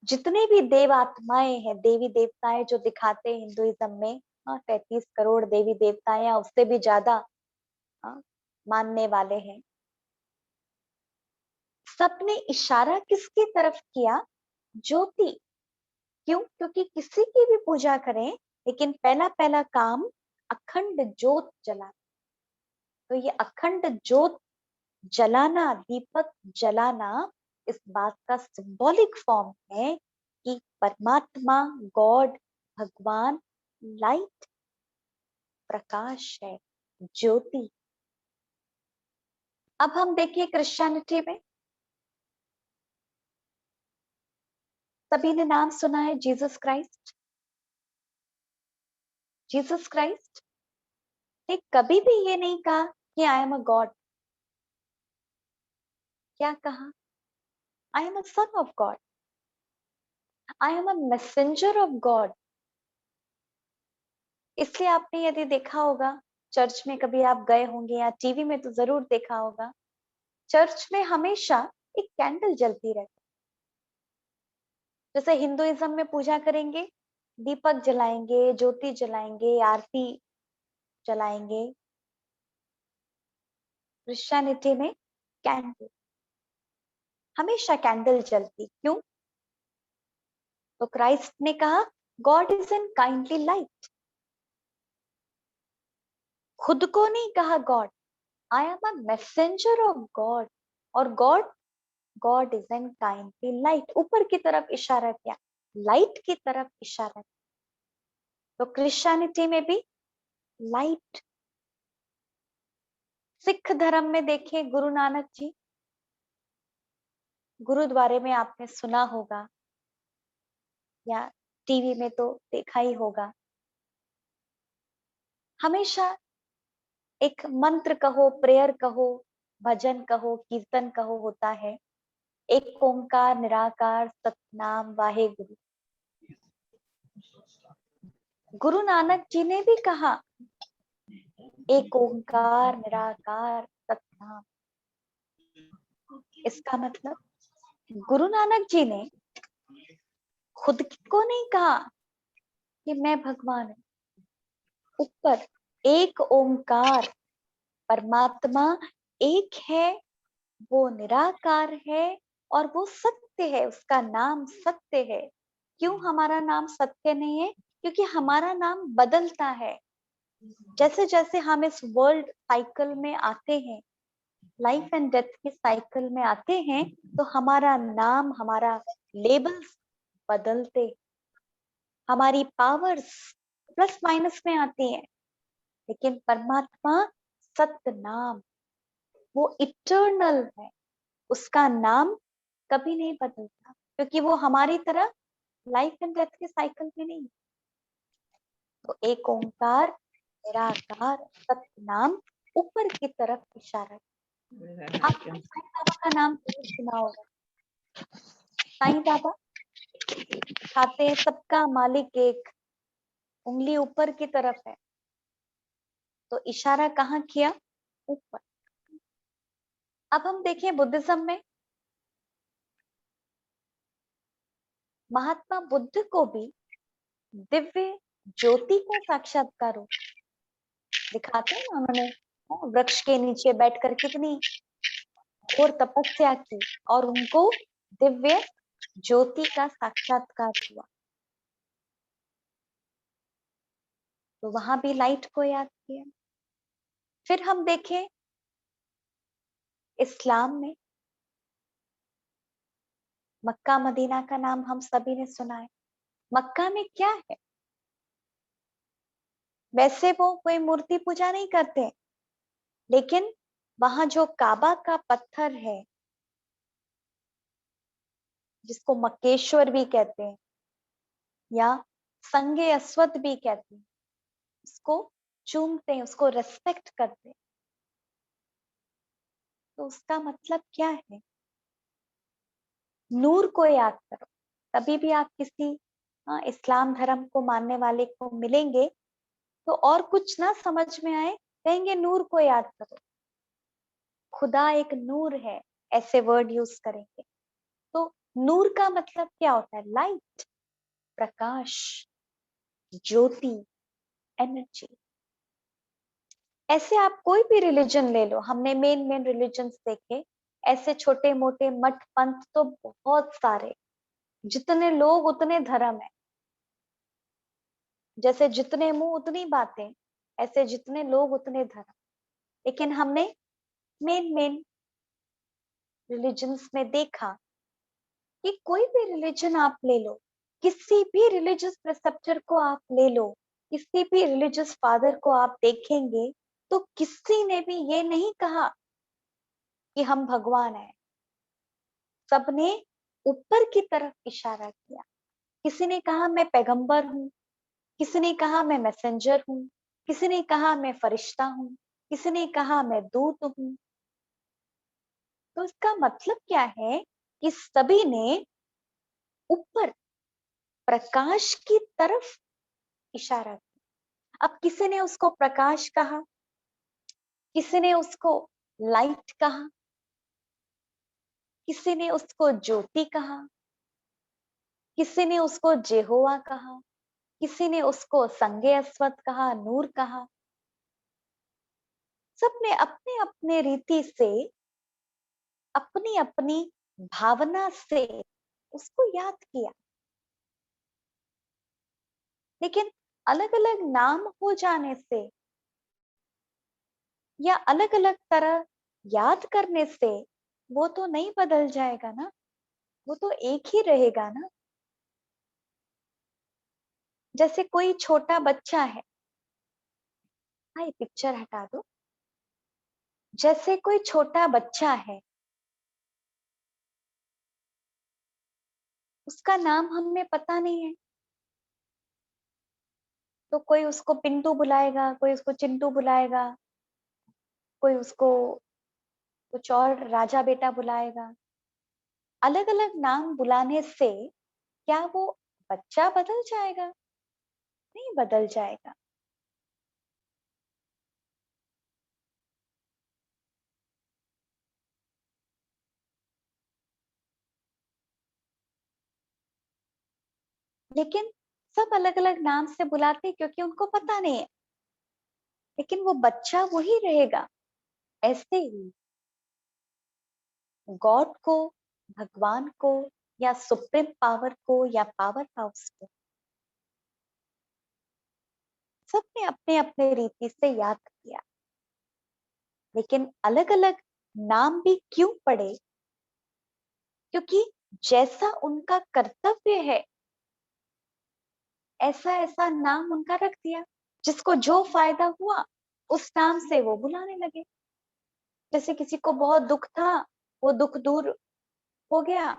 जितने भी देव आत्माएं हैं, देवी देवताएं जो दिखाते हैं हिंदुइज्म में, 33 करोड़ देवी देवताएं या उससे भी ज्यादा मानने वाले हैं, सबने इशारा किसकी तरफ किया? ज्योति। क्यों? क्योंकि किसी की भी पूजा करें लेकिन पहला पहला काम अखंड ज्योत जला। तो ये अखंड ज्योत जलाना, दीपक जलाना, इस बात का सिंबॉलिक फॉर्म है कि परमात्मा, गॉड, भगवान लाइट, प्रकाश है, ज्योति। अब हम देखिए क्रिश्चियनिटी में, सभी ने नाम सुना है जीसस क्राइस्ट। जीसस क्राइस्ट ने कभी भी ये नहीं कहा कि आई एम अ गॉड। क्या कहा? आई am a son of God, I am a messenger of God. इसलिए आपने यदि देखा होगा, चर्च में कभी आप गए होंगे या टीवी में तो जरूर देखा होगा, चर्च में हमेशा एक कैंडल जलती रहती। जैसे हिंदुइज्म में पूजा करेंगे, दीपक जलाएंगे, ज्योति जलाएंगे, आरती जलाएंगे। क्रिश्चियनिटी में कैंडल, हमेशा कैंडल जलती। क्यों? तो क्राइस्ट ने कहा God is an kindly light. खुद को नहीं कहा God, I am a messenger of God. और God is an kindly light. ऊपर की तरफ इशारा किया, लाइट की तरफ इशारा किया। तो क्रिश्चियनिटी में भी लाइट। सिख धर्म में देखें, गुरु नानक जी, गुरुद्वारे में आपने सुना होगा या टीवी में तो देखा ही होगा, हमेशा एक मंत्र कहो, प्रेयर कहो, भजन कहो, कीर्तन कहो होता है, एक ओंकार निराकार सतनाम वाहे गुरु। गुरु नानक जी ने भी कहा एक ओंकार निराकार सतनाम। इसका मतलब गुरु नानक जी ने खुद को नहीं कहा कि मैं भगवान हूं। ऊपर एक ओंकार, परमात्मा एक है, वो निराकार है और वो सत्य है, उसका नाम सत्य है। क्यों हमारा नाम सत्य नहीं है? क्योंकि हमारा नाम बदलता है। जैसे जैसे हम इस वर्ल्ड साइकिल में आते हैं, लाइफ एंड डेथ की साइकिल में आते हैं, तो हमारा नाम, हमारा लेबल्स बदलते, हमारी पावर्स प्लस माइनस में आती हैं। लेकिन परमात्मा सत्य नाम, वो इटर्नल है, उसका नाम कभी नहीं बदलता, क्योंकि वो हमारी तरह लाइफ एंड डेथ के साइकिल में नहीं। तो एक ओंकार निराकार सत्य नाम, ऊपर की तरफ इशारा। आपने साईं बाबा का नाम जरूर सुना होगा। साईं बाबा खाते सबका मालिक एक, उंगली ऊपर की तरफ है, तो इशारा कहाँ किया? ऊपर। अब हम देखें बुद्धिज्म में, महात्मा बुद्ध को भी दिव्य ज्योति का साक्षात्कार हो दिखाते हैं ना। उन्होंने वृक्ष के नीचे बैठकर कितनी घोर तपस्या की और उनको दिव्य ज्योति का साक्षात्कार हुआ। तो वहां भी लाइट को याद किया। फिर हम देखें इस्लाम में, मक्का मदीना का नाम हम सभी ने सुना है। मक्का में क्या है? वैसे वो कोई मूर्ति पूजा नहीं करते, लेकिन वहां जो काबा का पत्थर है, जिसको मक्केश्वर भी कहते हैं या संगे अस्वद भी कहते हैं, उसको चूमते हैं, उसको रेस्पेक्ट करते हैं। तो उसका मतलब क्या है? नूर को याद करो। कभी भी आप किसी इस्लाम धर्म को मानने वाले को मिलेंगे तो और कुछ ना समझ में आए, कहेंगे नूर को याद करो। खुदा एक नूर है, ऐसे वर्ड यूज करेंगे। तो नूर का मतलब क्या होता है? लाइट, प्रकाश, ज्योति, एनर्जी। ऐसे आप कोई भी रिलीजन ले लो, हमने मेन रिलीजन देखे, ऐसे छोटे मोटे मठ पंथ तो बहुत सारे, जितने लोग उतने धर्म है। जैसे जितने मुंह उतनी बातें, ऐसे जितने लोग उतने धर्म। लेकिन हमने मेन रिलीजन्स में देखा कि कोई भी रिलीजन आप ले लो, किसी भी रिलीजियस प्रिसेप्टर को आप ले लो, किसी भी रिलीजियस फादर को आप देखेंगे, तो किसी ने भी ये नहीं कहा कि हम भगवान हैं। सबने ऊपर की तरफ इशारा किया। किसी ने कहा मैं पैगंबर हूँ, किसी ने कहा मैं मैसेंजर हूँ, किसी ने कहा मैं फरिश्ता हूँ, किसी ने कहा मैं दूत हूँ। तो इसका मतलब क्या है कि सभी ने ऊपर प्रकाश की तरफ इशारा किया। अब किसी ने उसको प्रकाश कहा, किसी ने उसको लाइट कहा, किसी ने उसको ज्योति कहा, किसी ने उसको जेहोवा कहा, किसी ने उसको संगे अस्वत कहा, नूर कहा। सबने अपने अपने रीति से, अपनी अपनी भावना से उसको याद किया। लेकिन अलग अलग नाम हो जाने से या अलग अलग तरह याद करने से वो तो नहीं बदल जाएगा ना, वो तो एक ही रहेगा ना। जैसे कोई छोटा बच्चा है, हाँ ये पिक्चर हटा दो। जैसे कोई छोटा बच्चा है, उसका नाम हमें पता नहीं है, तो कोई उसको पिंटू बुलाएगा, कोई उसको चिंटू बुलाएगा, कोई उसको कुछ और राजा बेटा बुलाएगा। अलग अलग नाम बुलाने से क्या वो बच्चा बदल जाएगा? नहीं बदल जाएगा। लेकिन सब अलग अलग नाम से बुलाते क्योंकि उनको पता नहीं है, लेकिन वो बच्चा वही रहेगा। ऐसे ही गॉड को, भगवान को, या सुप्रीम पावर को, या पावर हाउस को सबने अपने अपने रीति से याद किया। लेकिन अलग अलग नाम भी क्यों पड़े? क्योंकि जैसा उनका कर्तव्य है, ऐसा ऐसा नाम उनका रख दिया। जिसको जो फायदा हुआ उस नाम से वो बुलाने लगे। जैसे किसी को बहुत दुख था, वो दुख दूर हो गया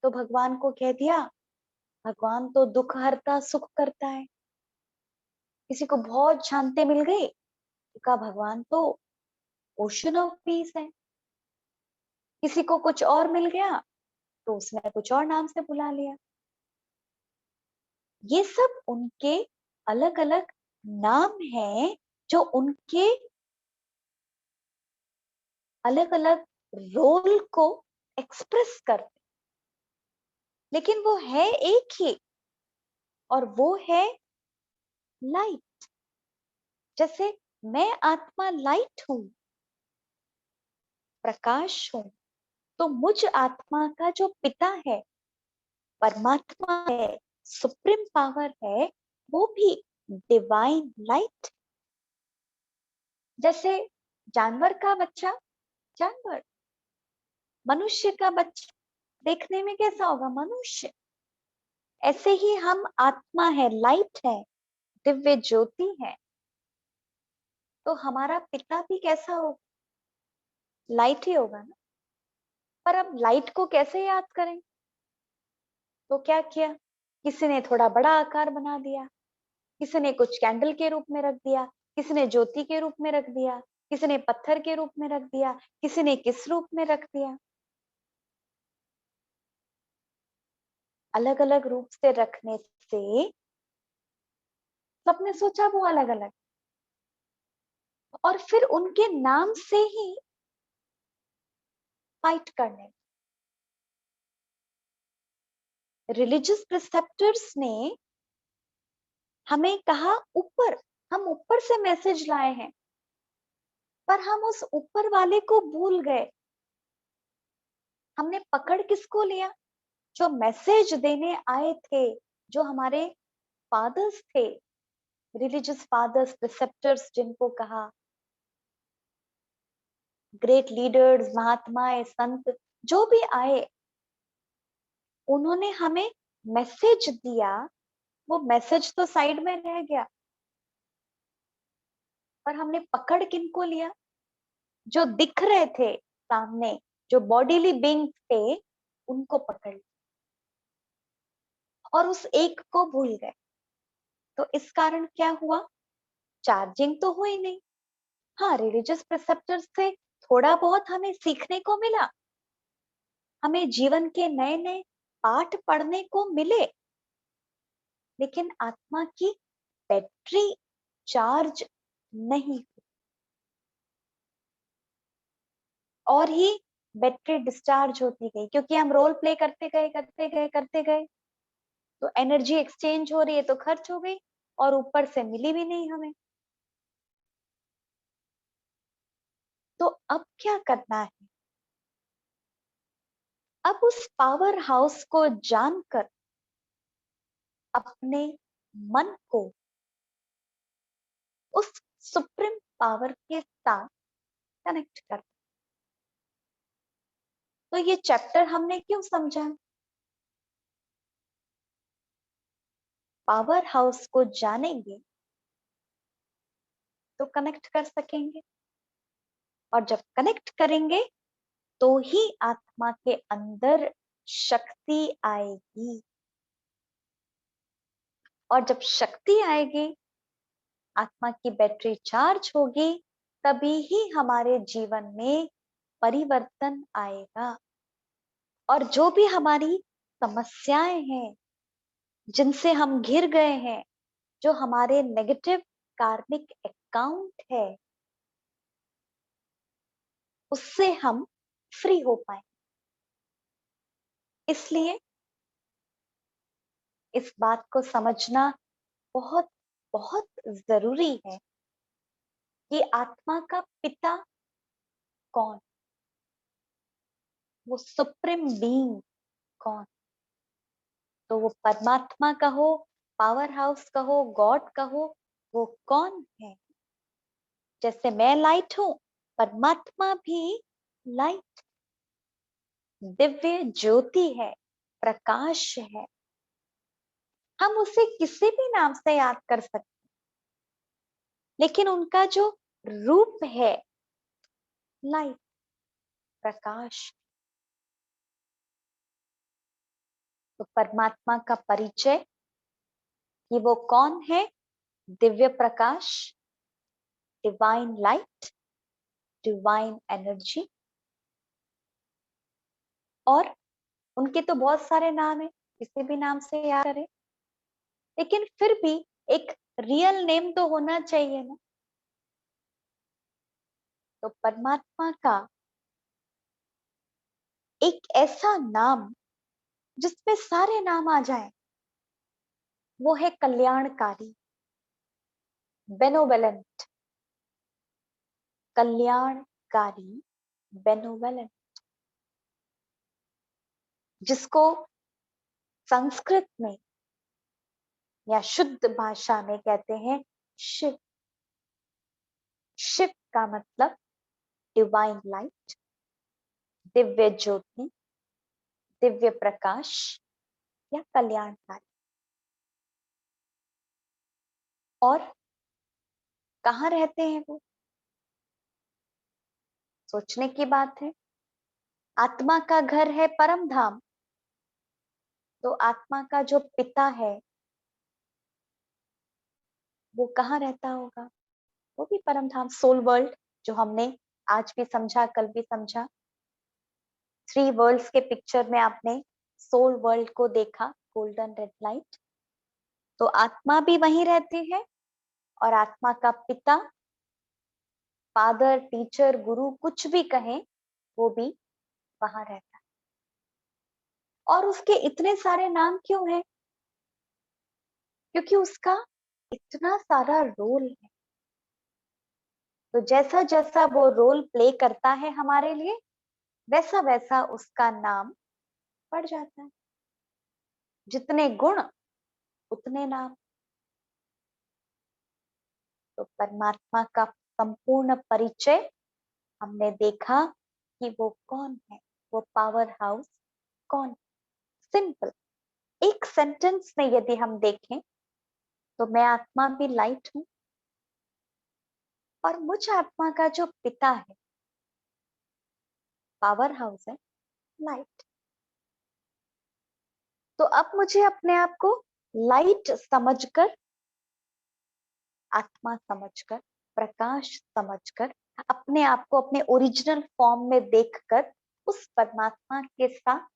तो भगवान को कह दिया, भगवान तो दुख हरता सुख करता है। किसी को बहुत शांति मिल गई तो कहा भगवान तो ओशन ऑफ पीस है। किसी को कुछ और मिल गया तो उसने कुछ और नाम से बुला लिया। ये सब उनके अलग अलग नाम हैं जो उनके अलग अलग रोल को एक्सप्रेस करते, लेकिन वो है एक ही, और वो है लाइट। जैसे मैं आत्मा लाइट हूं, प्रकाश हूं, तो मुझ आत्मा का जो पिता है, परमात्मा है, सुप्रीम पावर है, वो भी डिवाइन लाइट। जैसे जानवर का बच्चा जानवर, मनुष्य का बच्चा देखने में कैसा होगा? मनुष्य। ऐसे ही हम आत्मा है, लाइट है, दिव्य ज्योति है, तो हमारा पिता भी कैसा होगा? लाइट ही होगा ना। पर अब लाइट को कैसे याद करें? तो क्या किया, किसी ने थोड़ा बड़ा आकार बना दिया, किसी ने कुछ कैंडल के रूप में रख दिया, किसी ने ज्योति के रूप में रख दिया, किसी ने पत्थर के रूप में रख दिया, किसी ने किस रूप में रख दिया। अलग अलग रूप से रखने से सबने सोचा वो अलग अलग, और फिर उनके नाम से ही फाइट करने। रिलीजियस प्रिसेप्टर्स ने हमें कहा ऊपर, हम ऊपर से मैसेज लाए हैं, पर हम उस ऊपर वाले को भूल गए। हमने पकड़ किसको लिया? जो मैसेज देने आए थे, जो हमारे फादर्स थे, रिलीजियस फादर्स, प्रिसेप्टर्स जिनको कहा, ग्रेट लीडर्स, महात्माएं, संत जो भी आए, उन्होंने हमें मैसेज दिया। वो मैसेज तो साइड में रह गया, पर हमने पकड़ किनको लिया? जो दिख रहे थे सामने, जो बॉडीली बीइंग थे, उनको पकड़ लिया और उस एक को भूल गए। तो इस कारण क्या हुआ? चार्जिंग तो हुई नहीं। हाँ, रिलीजियस प्रिसेप्टर्स से थोड़ा बहुत हमें सीखने को मिला, हमें जीवन के नए नए पाठ पढ़ने को मिले, लेकिन आत्मा की बैटरी चार्ज नहीं हुई, और ही बैटरी डिस्चार्ज होती गई, क्योंकि हम रोल प्ले करते गए करते गए करते गए, तो एनर्जी एक्सचेंज हो रही है तो खर्च हो गई, और ऊपर से मिली भी नहीं हमें। तो अब क्या करना है? अब उस पावर हाउस को जानकर अपने मन को उस सुप्रीम पावर के साथ कनेक्ट कर। तो ये चैप्टर हमने क्यों समझा? पावर हाउस को जानेंगे तो कनेक्ट कर सकेंगे, और जब कनेक्ट करेंगे तो ही आत्मा के अंदर शक्ति आएगी, और जब शक्ति आएगी, आत्मा की बैटरी चार्ज होगी, तभी ही हमारे जीवन में परिवर्तन आएगा। और जो भी हमारी समस्याएं हैं, जिनसे हम घिर गए हैं, जो हमारे नेगेटिव कार्मिक अकाउंट है, उससे हम फ्री हो पाए। इसलिए इस बात को समझना बहुत बहुत जरूरी है कि आत्मा का पिता कौन, वो सुप्रीम बीइंग कौन। तो वो परमात्मा कहो, पावर हाउस कहो, गॉड कहो, वो कौन है? जैसे मैं लाइट हूं, परमात्मा भी लाइट, दिव्य ज्योति है, प्रकाश है। हम उसे किसी भी नाम से याद कर सकते, लेकिन उनका जो रूप है लाइट, प्रकाश। तो परमात्मा का परिचय कि वो कौन है? Divya Prakash, divine light, divine energy. और उनके तो बहुत सारे नाम है, किसी भी नाम से याद करें, लेकिन फिर भी एक रियल नेम तो होना चाहिए ना। तो परमात्मा का एक ऐसा नाम जिसमें सारे नाम आ जाए, वो है कल्याणकारी, बेनोवेलेंट, कल्याणकारी, बेनोवेलेंट, जिसको संस्कृत में या शुद्ध भाषा में कहते हैं शिव। शिव का मतलब डिवाइन लाइट, दिव्य ज्योति, दिव्य प्रकाश या कल्याणकारी। और कहाँ रहते हैं वो? सोचने की बात है। आत्मा का घर है परम धाम, तो आत्मा का जो पिता है वो कहाँ रहता होगा? वो भी परम धाम, सोल वर्ल्ड, जो हमने आज भी समझा, कल भी समझा। 3 वर्ल्ड्स के पिक्चर में आपने सोल वर्ल्ड को देखा, गोल्डन रेड लाइट। तो आत्मा भी वहीं रहती है, और आत्मा का पिता, फादर, टीचर, गुरु, कुछ भी कहें, वो भी वहां रहता है। और उसके इतने सारे नाम क्यों हैं? क्योंकि उसका इतना सारा रोल है। तो जैसा जैसा वो रोल प्ले करता है हमारे लिए, वैसा वैसा उसका नाम बढ़ जाता है। जितने गुण उतने नाम। तो परमात्मा का संपूर्ण परिचय हमने देखा कि वो कौन है, वो पावर हाउस कौन है। सिंपल एक सेंटेंस में यदि हम देखें तो मैं आत्मा भी लाइट हूं, और मुझ आत्मा का जो पिता है, पावर हाउस है लाइट। तो अब मुझे अपने आप को लाइट समझकर, आत्मा समझकर, प्रकाश समझकर, अपने आप को अपने ओरिजिनल फॉर्म में देखकर उस परमात्मा के साथ,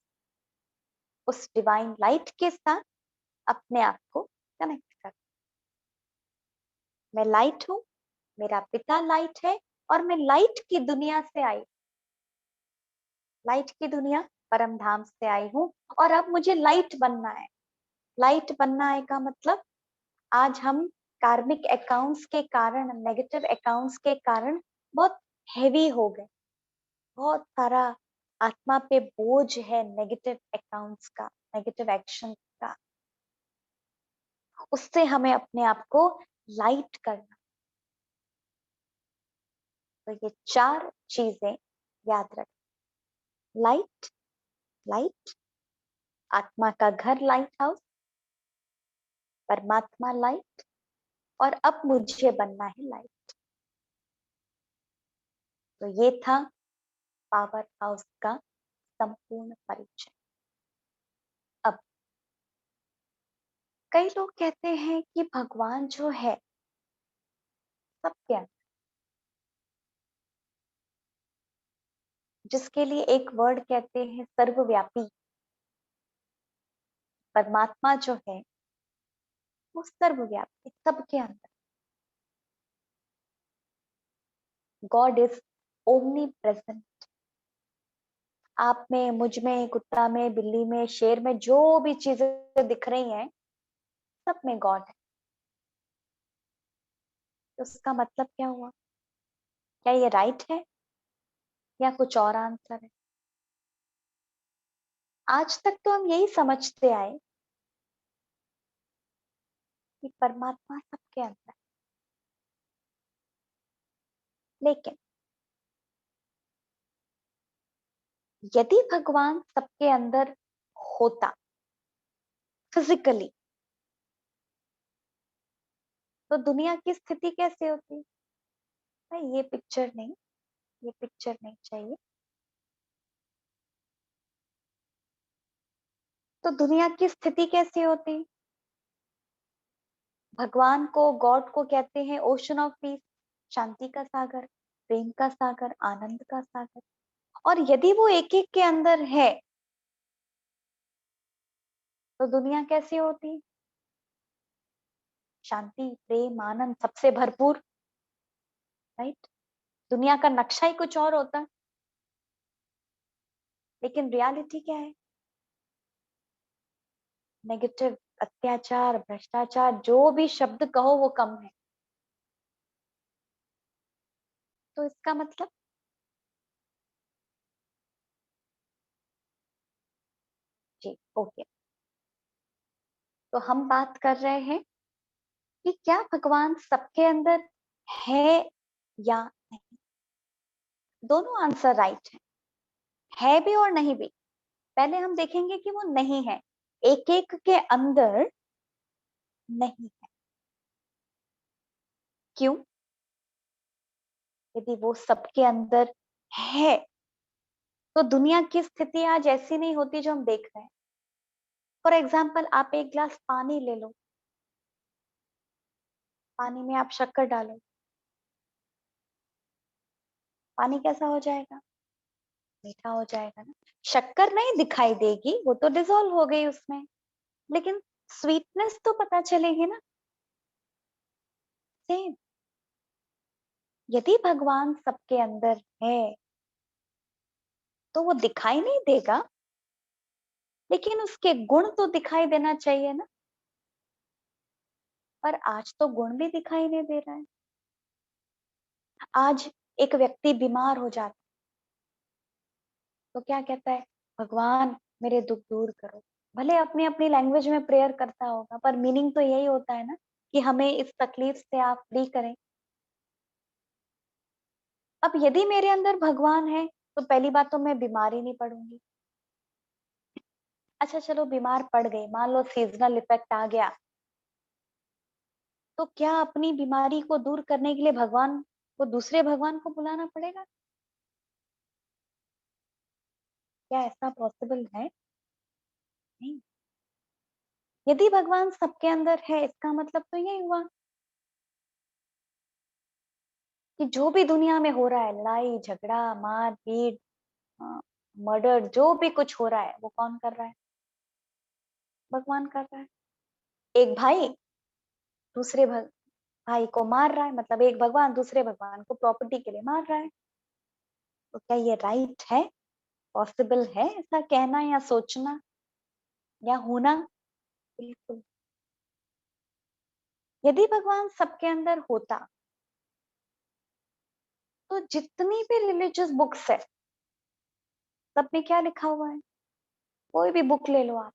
उस डिवाइन लाइट के साथ अपने आप को कनेक्ट कर। मैं लाइट हूं, मेरा पिता लाइट है, और मैं लाइट की दुनिया से आई, लाइट की दुनिया परम धाम से आई हूं, और अब मुझे लाइट बनना है। लाइट बनना है का मतलब, आज हम कार्मिक अकाउंट्स के कारण, नेगेटिव अकाउंट्स के कारण बहुत हैवी हो गए। बहुत सारा आत्मा पे बोझ है नेगेटिव अकाउंट्स का, नेगेटिव एक्शन का। उससे हमें अपने आप को लाइट करना। तो ये 4 चीजें याद रख। लाइट, लाइट, आत्मा का घर लाइट हाउस, परमात्मा लाइट, और अब मुझे बनना है लाइट। तो ये था पावर हाउस का संपूर्ण परिचय। अब कई लोग कहते हैं कि भगवान जो है सबके अंदर, जिसके लिए एक वर्ड कहते हैं सर्वव्यापी। परमात्मा जो है वो सर्वव्यापी, सबके अंदर। God is omni present. आप में, मुझ में, कुत्ता में, बिल्ली में, शेर में, जो भी चीजें दिख रही हैं, सब में गॉड है। तो उसका मतलब क्या हुआ? क्या ये राइट है या कुछ और आंसर है? आज तक तो हम यही समझते आए कि परमात्मा सबके अंदर है। लेकिन यदि भगवान सबके अंदर होता फिजिकली, तो दुनिया की स्थिति कैसे होती? नहीं, ये पिक्चर नहीं, ये पिक्चर नहीं चाहिए। तो दुनिया की स्थिति कैसी होती? भगवान को, गॉड को कहते हैं ओशन ऑफ पीस, शांति का सागर, प्रेम का सागर, आनंद का सागर। और यदि वो एक एक के अंदर है, तो दुनिया कैसी होती? शांति, प्रेम, आनंद सबसे भरपूर, राइट? दुनिया का नक्शा ही कुछ और होता। लेकिन रियलिटी क्या है? नेगेटिव, अत्याचार, भ्रष्टाचार, जो भी शब्द कहो वो कम है। तो इसका मतलब जी, ओके। तो हम बात कर रहे हैं कि क्या भगवान सबके अंदर है या नहीं। दोनों आंसर राइट है भी और नहीं भी। पहले हम देखेंगे कि वो नहीं है, एक एक के अंदर नहीं है। क्यों? यदि वो सबके अंदर है तो दुनिया की स्थिति आज ऐसी नहीं होती जो हम देख रहे हैं। फॉर एग्जाम्पल, आप एक गिलास पानी ले लो, पानी में आप शक्कर डालो, पानी कैसा हो जाएगा? मीठा हो जाएगा ना। शक्कर नहीं दिखाई देगी, वो तो डिसॉल्व हो गई उसमें, लेकिन स्वीटनेस तो पता चलेगी ना। सेम, यदि भगवान सबके अंदर है तो वो दिखाई नहीं देगा, लेकिन उसके गुण तो दिखाई देना चाहिए ना। पर आज तो गुण भी दिखाई नहीं दे रहा है। आज एक व्यक्ति बीमार हो जाता तो क्या कहता है, भगवान मेरे दुख दूर करो। भले अपनी अपनी लैंग्वेज में प्रेयर करता होगा, पर मीनिंग तो यही होता है ना कि हमें इस तकलीफ से आप फ्री करें। अब यदि मेरे अंदर भगवान है तो पहली बात तो मैं बीमार ही नहीं पड़ूंगी। अच्छा चलो बीमार पड़ गई, मान लो सीजनल इफेक्ट आ गया, तो क्या अपनी बीमारी को दूर करने के लिए भगवान को, दूसरे भगवान को बुलाना पड़ेगा? क्या ऐसा पॉसिबल है? नहीं। यदि भगवान सबके अंदर है, इसका मतलब तो यही हुआ कि जो भी दुनिया में हो रहा है, लड़ाई झगड़ा मार पीट मर्डर, जो भी कुछ हो रहा है, वो कौन कर रहा है? भगवान कर रहा है। एक भाई दूसरे भाई को मार रहा है, मतलब एक भगवान दूसरे भगवान को प्रॉपर्टी के लिए मार रहा है। तो क्या ये राइट है? पॉसिबल है ऐसा कहना या सोचना या होना? बिल्कुल। यदि भगवान सबके अंदर होता तो जितनी भी रिलीजियस बुक्स है सब में क्या लिखा हुआ है? कोई भी बुक ले लो आप,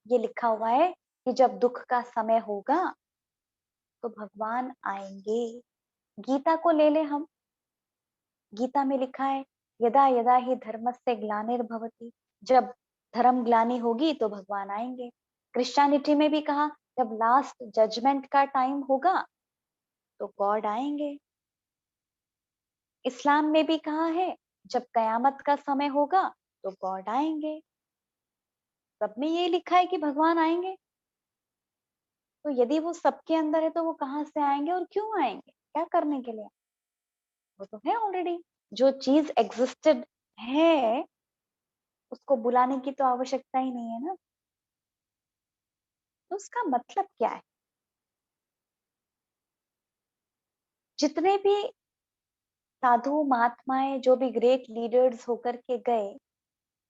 ये लिखा हुआ है कि जब दुख का समय होगा तो भगवान आएंगे। गीता को ले ले हम, गीता में लिखा है यदा यदा ही धर्मस्य ग्लानिर्भवति, जब धर्म ग्लानि होगी तो भगवान आएंगे। क्रिश्चियनिटी में भी कहा जब लास्ट जजमेंट का टाइम होगा तो गॉड आएंगे। इस्लाम में भी कहा है जब कयामत का समय होगा तो गॉड आएंगे। सब में ये लिखा है कि भगवान आएंगे। तो यदि वो सबके अंदर है तो वो कहाँ से आएंगे और क्यों आएंगे, क्या करने के लिए? वो तो है ऑलरेडी। जो चीज एग्जिस्टेड है उसको बुलाने की तो आवश्यकता ही नहीं है ना। तो उसका मतलब क्या है? जितने भी साधु महात्माएं, जो भी ग्रेट लीडर्स होकर के गए,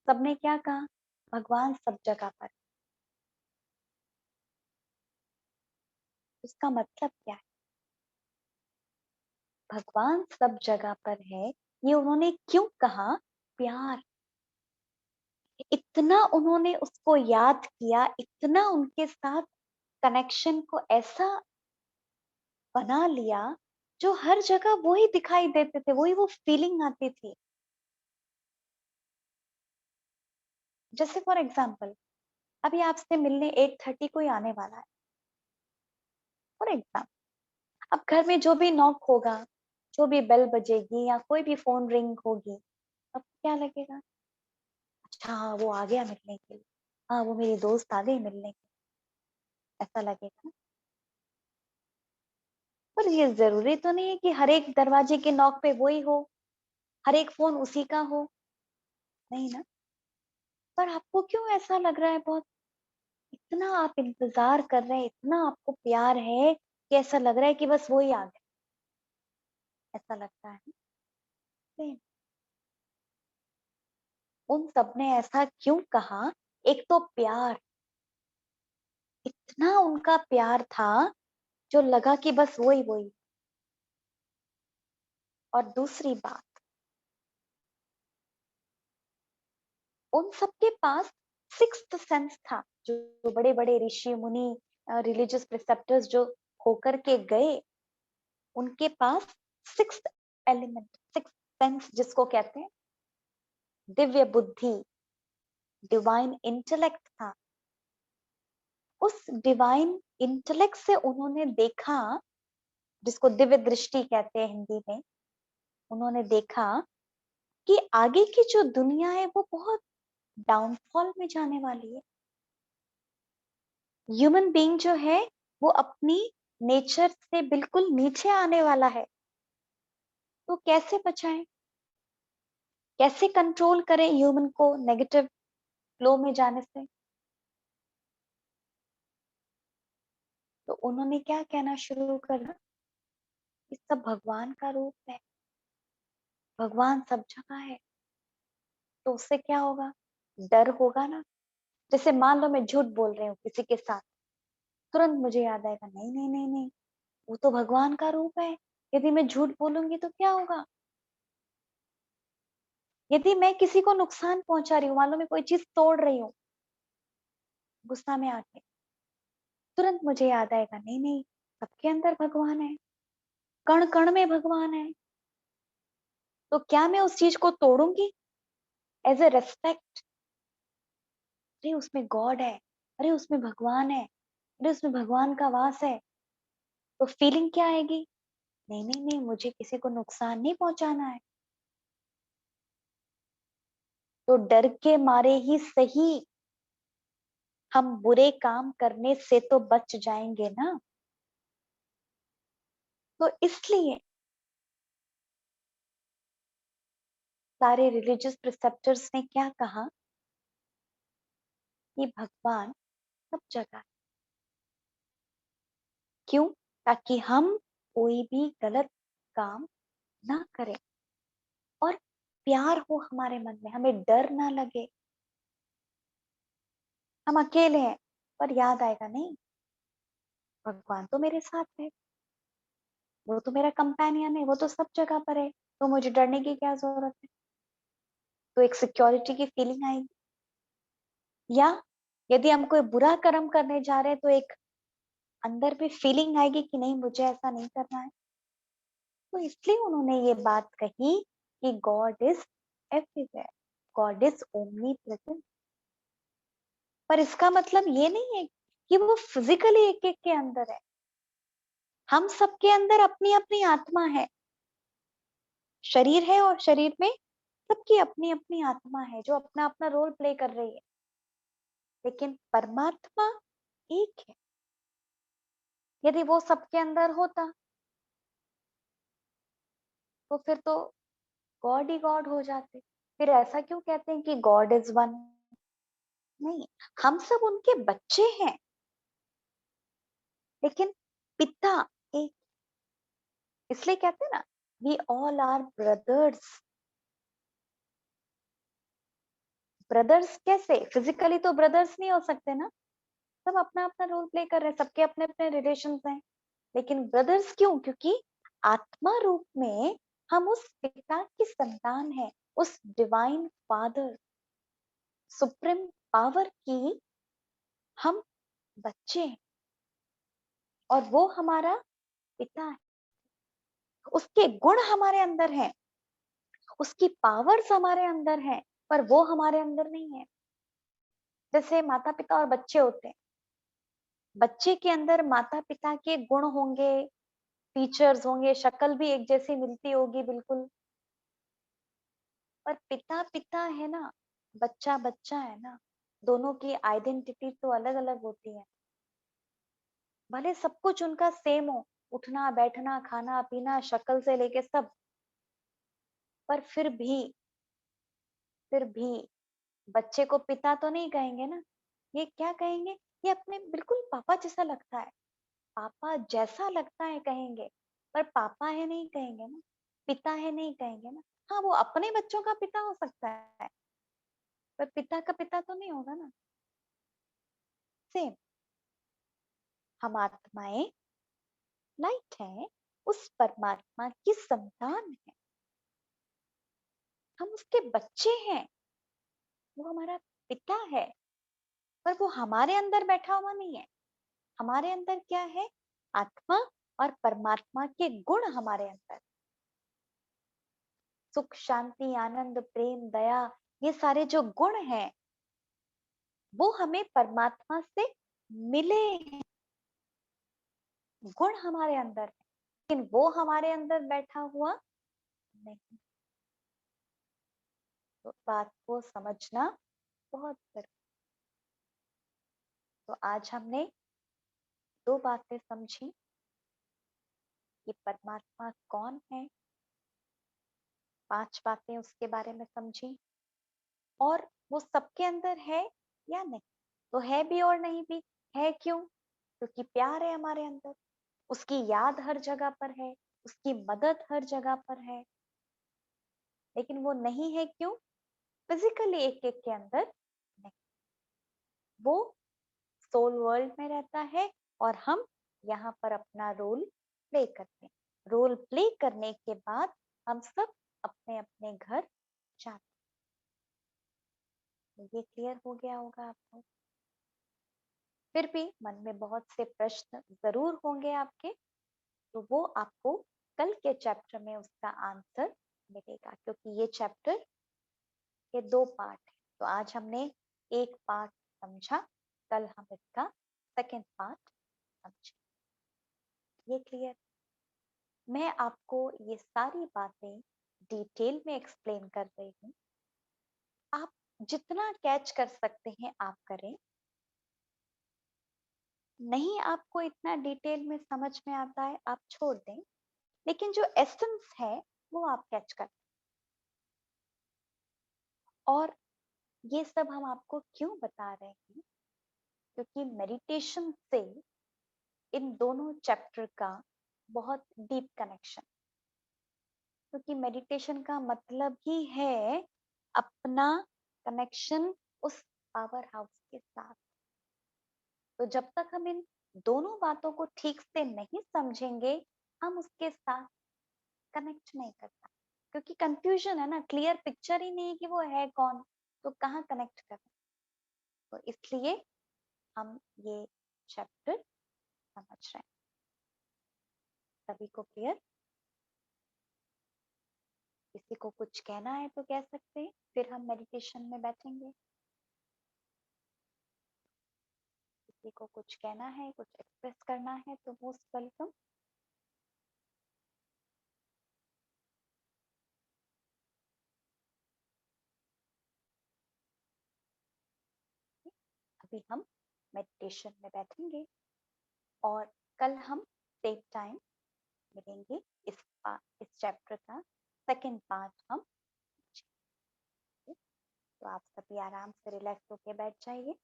सबने क्या कहा? भगवान सब जगह पर। उसका मतलब क्या है? भगवान सब जगह पर है, ये उन्होंने क्यों कहा? प्यार। इतना उन्होंने उसको याद किया, इतना उनके साथ कनेक्शन को ऐसा बना लिया, जो हर जगह वो ही दिखाई देते थे, वही वो फीलिंग आती थी। जैसे फॉर एग्जाम्पल, अभी आपसे मिलने 8:30 कोई आने वाला है, फॉर एग्जाम्पल। अब घर में जो भी नॉक होगा, जो भी बेल बजेगी या कोई भी फोन रिंग होगी, अब क्या लगेगा? अच्छा हाँ वो आ गया मिलने के लिए, हाँ वो मेरी दोस्त आ गई मिलने के लिए, ऐसा लगेगा ना। पर ये जरूरी तो नहीं है कि हर एक दरवाजे के नॉक पे वही हो, हर एक फोन उसी का हो, नहीं ना। पर आपको क्यों ऐसा लग रहा है? बहुत इतना आप इंतजार कर रहे हैं, इतना आपको प्यार है कि ऐसा लग रहा है कि बस वो ही आ गया, ऐसा लगता है। नहीं, उन सब ने ऐसा क्यों कहा? एक तो प्यार, इतना उनका प्यार था जो लगा कि बस वही वही। और दूसरी बात, उन सबके पास सिक्स्थ सेंस था। जो बड़े बड़े ऋषि मुनि, रिलीजियस प्रिसेप्टर्स जो होकर के गए, उनके पास सिक्स्थ एलिमेंट, सिक्स्थ सेंस जिसको कहते हैं, दिव्य बुद्धि, डिवाइन इंटेलेक्ट था। उस डिवाइन इंटेलेक्ट से उन्होंने देखा, जिसको दिव्य दृष्टि कहते हैं हिंदी में, उन्होंने देखा कि आगे की जो दुनिया है वो बहुत डाउनफॉल में जाने वाली है। ह्यूमन बीइंग जो है वो अपनी नेचर से बिल्कुल नीचे आने वाला है। तो कैसे बचाएं, कैसे कंट्रोल करें ह्यूमन को नेगेटिव फ्लो में जाने से? तो तो उन्होंने क्या कहना शुरू करा, ये सब भगवान का रूप है, भगवान सब जगह है। तो उससे क्या होगा, डर होगा ना। जैसे मान लो मैं झूठ बोल रही हूँ किसी के साथ, तुरंत मुझे याद आएगा, नहीं नहीं नहीं नहीं, वो तो भगवान का रूप है। यदि मैं झूठ बोलूंगी तो क्या होगा, यदि मैं किसी को नुकसान पहुंचा रही हूँ, मान लो मैं कोई चीज तोड़ रही हूँ गुस्सा में आके, तुरंत मुझे याद आएगा, नहीं नहीं, सबके अंदर भगवान है, कण कण में भगवान है। तो क्या मैं उस चीज को तोड़ूंगी एज ए रेस्पेक्ट, अरे उसमें गॉड है, अरे उसमें भगवान है, अरे उसमें भगवान का वास है। तो फीलिंग क्या आएगी, नहीं नहीं नहीं, मुझे किसी को नुकसान नहीं पहुंचाना है। तो डर के मारे ही सही हम बुरे काम करने से तो बच जाएंगे ना। तो इसलिए सारे रिलीजियस प्रिसेप्टर्स ने क्या कहा कि भगवान सब जगह है। क्यों, ताकि हम कोई भी गलत काम ना करें और प्यार हो हमारे मन में, हमें डर ना लगे। हम अकेले हैं पर याद आएगा, नहीं भगवान तो मेरे साथ है, वो तो मेरा कंपेनियन है, वो तो सब जगह पर है, तो मुझे डरने की क्या जरूरत है। तो एक सिक्योरिटी की फीलिंग आएगी। या यदि हम कोई बुरा कर्म करने जा रहे हैं तो एक अंदर भी फीलिंग आएगी कि नहीं, मुझे ऐसा नहीं करना है। तो इसलिए उन्होंने ये बात कही कि God is everywhere, God is omni present. पर इसका मतलब ये नहीं है कि वो फिजिकली एक एक के अंदर है। हम सबके अंदर अपनी अपनी आत्मा है, शरीर है, और शरीर में सबकी अपनी अपनी आत्मा है जो अपना अपना रोल प्ले कर रही है। लेकिन परमात्मा एक है। यदि वो सबके अंदर होता तो फिर तो गॉड ही गॉड हो जाते। फिर ऐसा क्यों कहते हैं कि गॉड इज वन? नहीं, हम सब उनके बच्चे हैं, लेकिन पिता एक। इसलिए कहते हैं ना, we all are brothers. Brothers कैसे, फिजिकली तो ब्रदर्स नहीं हो सकते ना, सब अपना अपना रोल प्ले कर रहे हैं, सबके अपने अपने रिलेशंस हैं। लेकिन ब्रदर्स क्यों, क्योंकि आत्मा रूप में हम उस पिता की संतान हैं, उस डिवाइन फादर, सुप्रीम पावर की हम बच्चे हैं, और वो हमारा पिता है। उसके गुण हमारे अंदर हैं, उसकी पावर्स हमारे अंदर हैं, पर वो हमारे अंदर नहीं है। जैसे माता पिता और बच्चे होते हैं, बच्चे के अंदर माता पिता के गुण होंगे, फीचर्स होंगे, शक्ल भी एक जैसी मिलती होगी बिल्कुल, पर पिता पिता है ना, बच्चा बच्चा है ना। दोनों की आइडेंटिटी तो अलग अलग होती है। भले सब कुछ उनका सेम हो, उठना बैठना खाना पीना शक्ल से लेके सब, पर फिर भी बच्चे को पिता तो नहीं कहेंगे ना। ये क्या कहेंगे, ये अपने बिल्कुल पापा जैसा लगता है, पापा जैसा लगता है कहेंगे, पर पापा है नहीं कहेंगे ना, पिता है नहीं कहेंगे ना। हाँ, वो अपने बच्चों का पिता हो सकता है, पर पिता का पिता तो नहीं होगा ना। सेम, हम आत्माएं लाइट है, उस परमात्मा की संतान है, हम उसके बच्चे हैं, वो हमारा पिता है। पर वो हमारे अंदर बैठा हुआ नहीं है। हमारे अंदर क्या है, आत्मा और परमात्मा के गुण हमारे अंदर, सुख शांति आनंद प्रेम दया, ये सारे जो गुण हैं वो हमें परमात्मा से मिले हैं। गुण हमारे अंदर है, लेकिन वो हमारे अंदर बैठा हुआ नहीं। तो बात को समझना बहुत जरूरी। तो आज हमने दो बातें समझी कि परमात्मा कौन है, 5 बातें उसके बारे में समझी, और वो सबके अंदर है या नहीं। तो है भी और नहीं भी। है क्यों, क्योंकि प्यार है हमारे अंदर, उसकी याद हर जगह पर है, उसकी मदद हर जगह पर है, लेकिन वो नहीं है क्यों? फिजिकली एक एक के अंदर नहीं, वो सोल वर्ल्ड में रहता है और हम यहाँ पर अपना रोल प्ले करते हैं। रोल प्ले करने के बाद हम सब अपने अपने घर जाते हैं। ये क्लियर हो गया होगा आपको? फिर भी मन में बहुत से प्रश्न जरूर होंगे आपके, तो वो आपको कल के चैप्टर में उसका आंसर मिलेगा, क्योंकि ये चैप्टर के 2 पार्ट है। तो आज हमने एक पार्ट समझा, कल हम इसका सेकंड पार्ट समझें। ये क्लियर? मैं आपको ये सारी बातें डिटेल में एक्सप्लेन कर रही हूँ। आप जितना कैच कर सकते हैं आप करें। नहीं आपको इतना डिटेल में समझ में आता है आप छोड़ दें, लेकिन जो एसेंस है वो आप कैच कर। और ये सब हम आपको क्यों बता रहे हैं? क्योंकि मेडिटेशन से इन दोनों चैप्टर का बहुत डीप कनेक्शन, क्योंकि मेडिटेशन का मतलब ही है अपना कनेक्शन उस पावर हाउस के साथ। तो जब तक हम इन दोनों बातों को ठीक से नहीं समझेंगे, हम उसके साथ कनेक्ट नहीं कर पाएंगे, क्योंकि कंफ्यूजन है ना, क्लियर पिक्चर ही नहीं कि वो है कौन, तो कहाँ कनेक्ट करें। तो इसलिए हम ये चैप्टर समझ रहे हैं। सभी को क्लियर? किसी को कुछ कहना है तो कह सकते हैं, फिर हम मेडिटेशन में बैठेंगे। किसी को कुछ कहना है, कुछ एक्सप्रेस करना है तो मोस्ट वेलकम। अभी हम मेडिटेशन में बैठेंगे और कल हम सेम टाइम मिलेंगे। इस चैप्टर का सेकंड पार्ट हम समझेंगे। तो आप सभी आराम से रिलैक्स होके बैठ जाइए।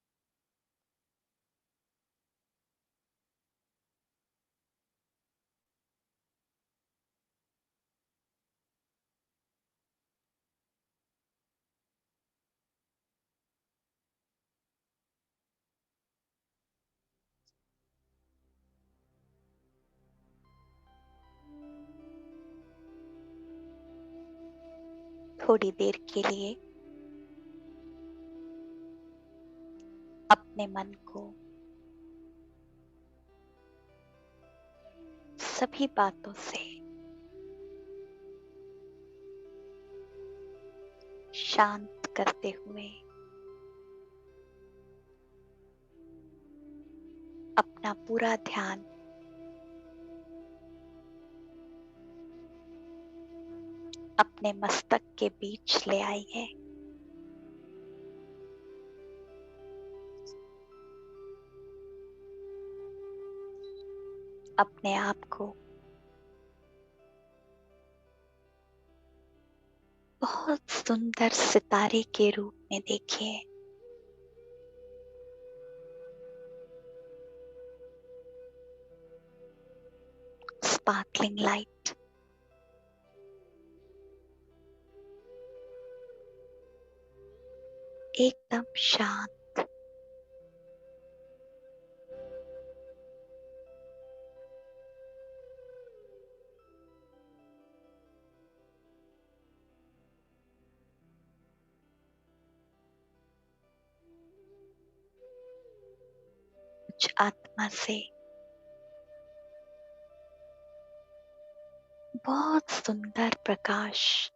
थोड़ी देर के लिए अपने मन को सभी बातों से शांत करते हुए अपना पूरा ध्यान अपने मस्तक के बीच ले आइए। अपने आप को बहुत सुंदर सितारे के रूप में देखिए। स्पार्कलिंग लाइट, एकदम शांत, कुछ आत्मा से बहुत सुंदर प्रकाश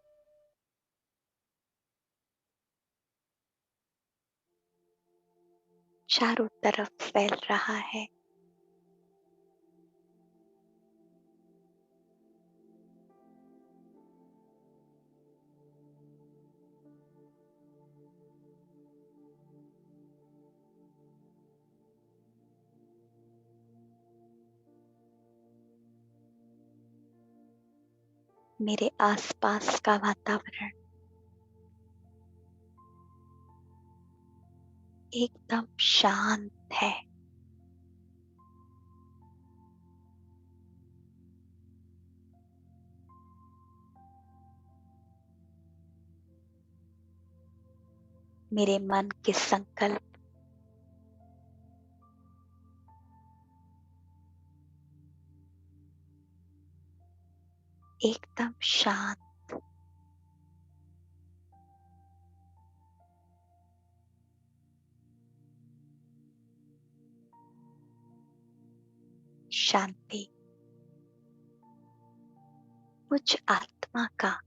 चारों तरफ फैल रहा है। मेरे आसपास का वातावरण एकदम शांत है। मेरे मन के संकल्प एकदम शांत, शांति मुझ आत्मा का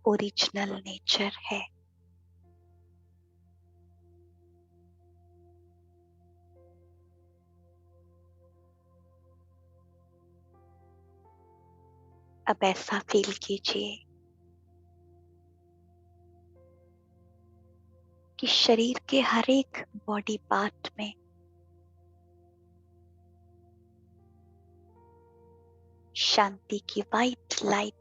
ओरिजिनल नेचर है। अब ऐसा फील कीजिए कि शरीर के हर एक बॉडी पार्ट में शांति की वाइट लाइट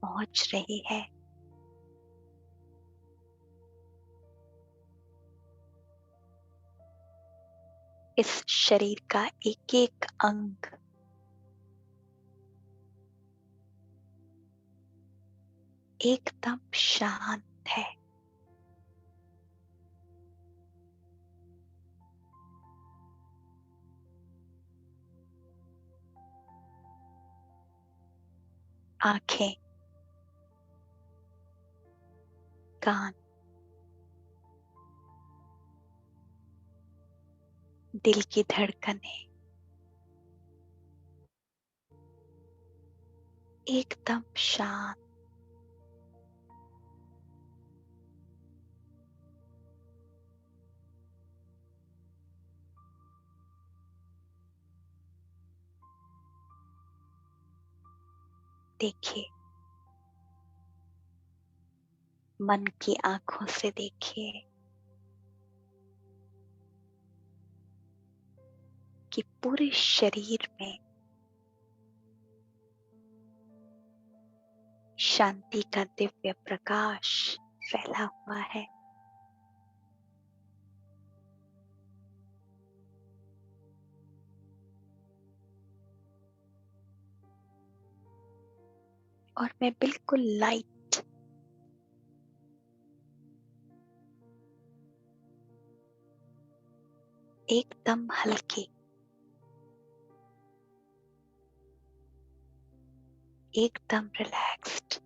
पहुंच रही है। इस शरीर का एक एक अंग एकदम शांत है। आंखें, कान, दिल की धड़कनें एकदम शांत। देखिए, मन की आंखों से देखिए कि पूरे शरीर में शांति का दिव्य प्रकाश फैला हुआ है। और मैं बिल्कुल लाइट, एकदम हल्की, एकदम रिलैक्स्ड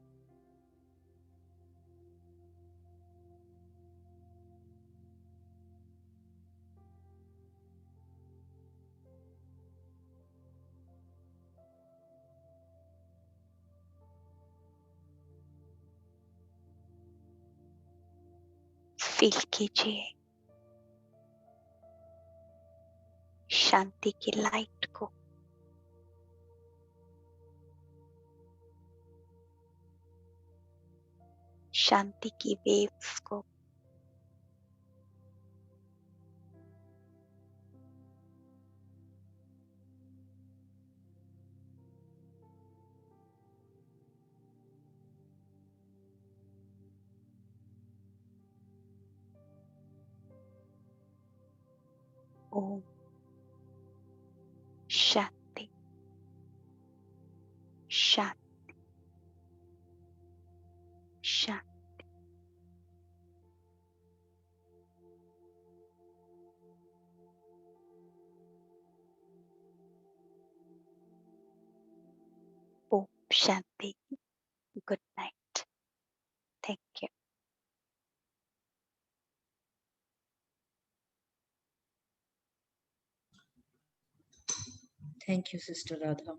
फील कीजिए शांति की लाइट को। शांति की वेव्स को। ओम शांति शांति शांति। ओम शांति। Good night. Thank you. Thank you, Sister Radha.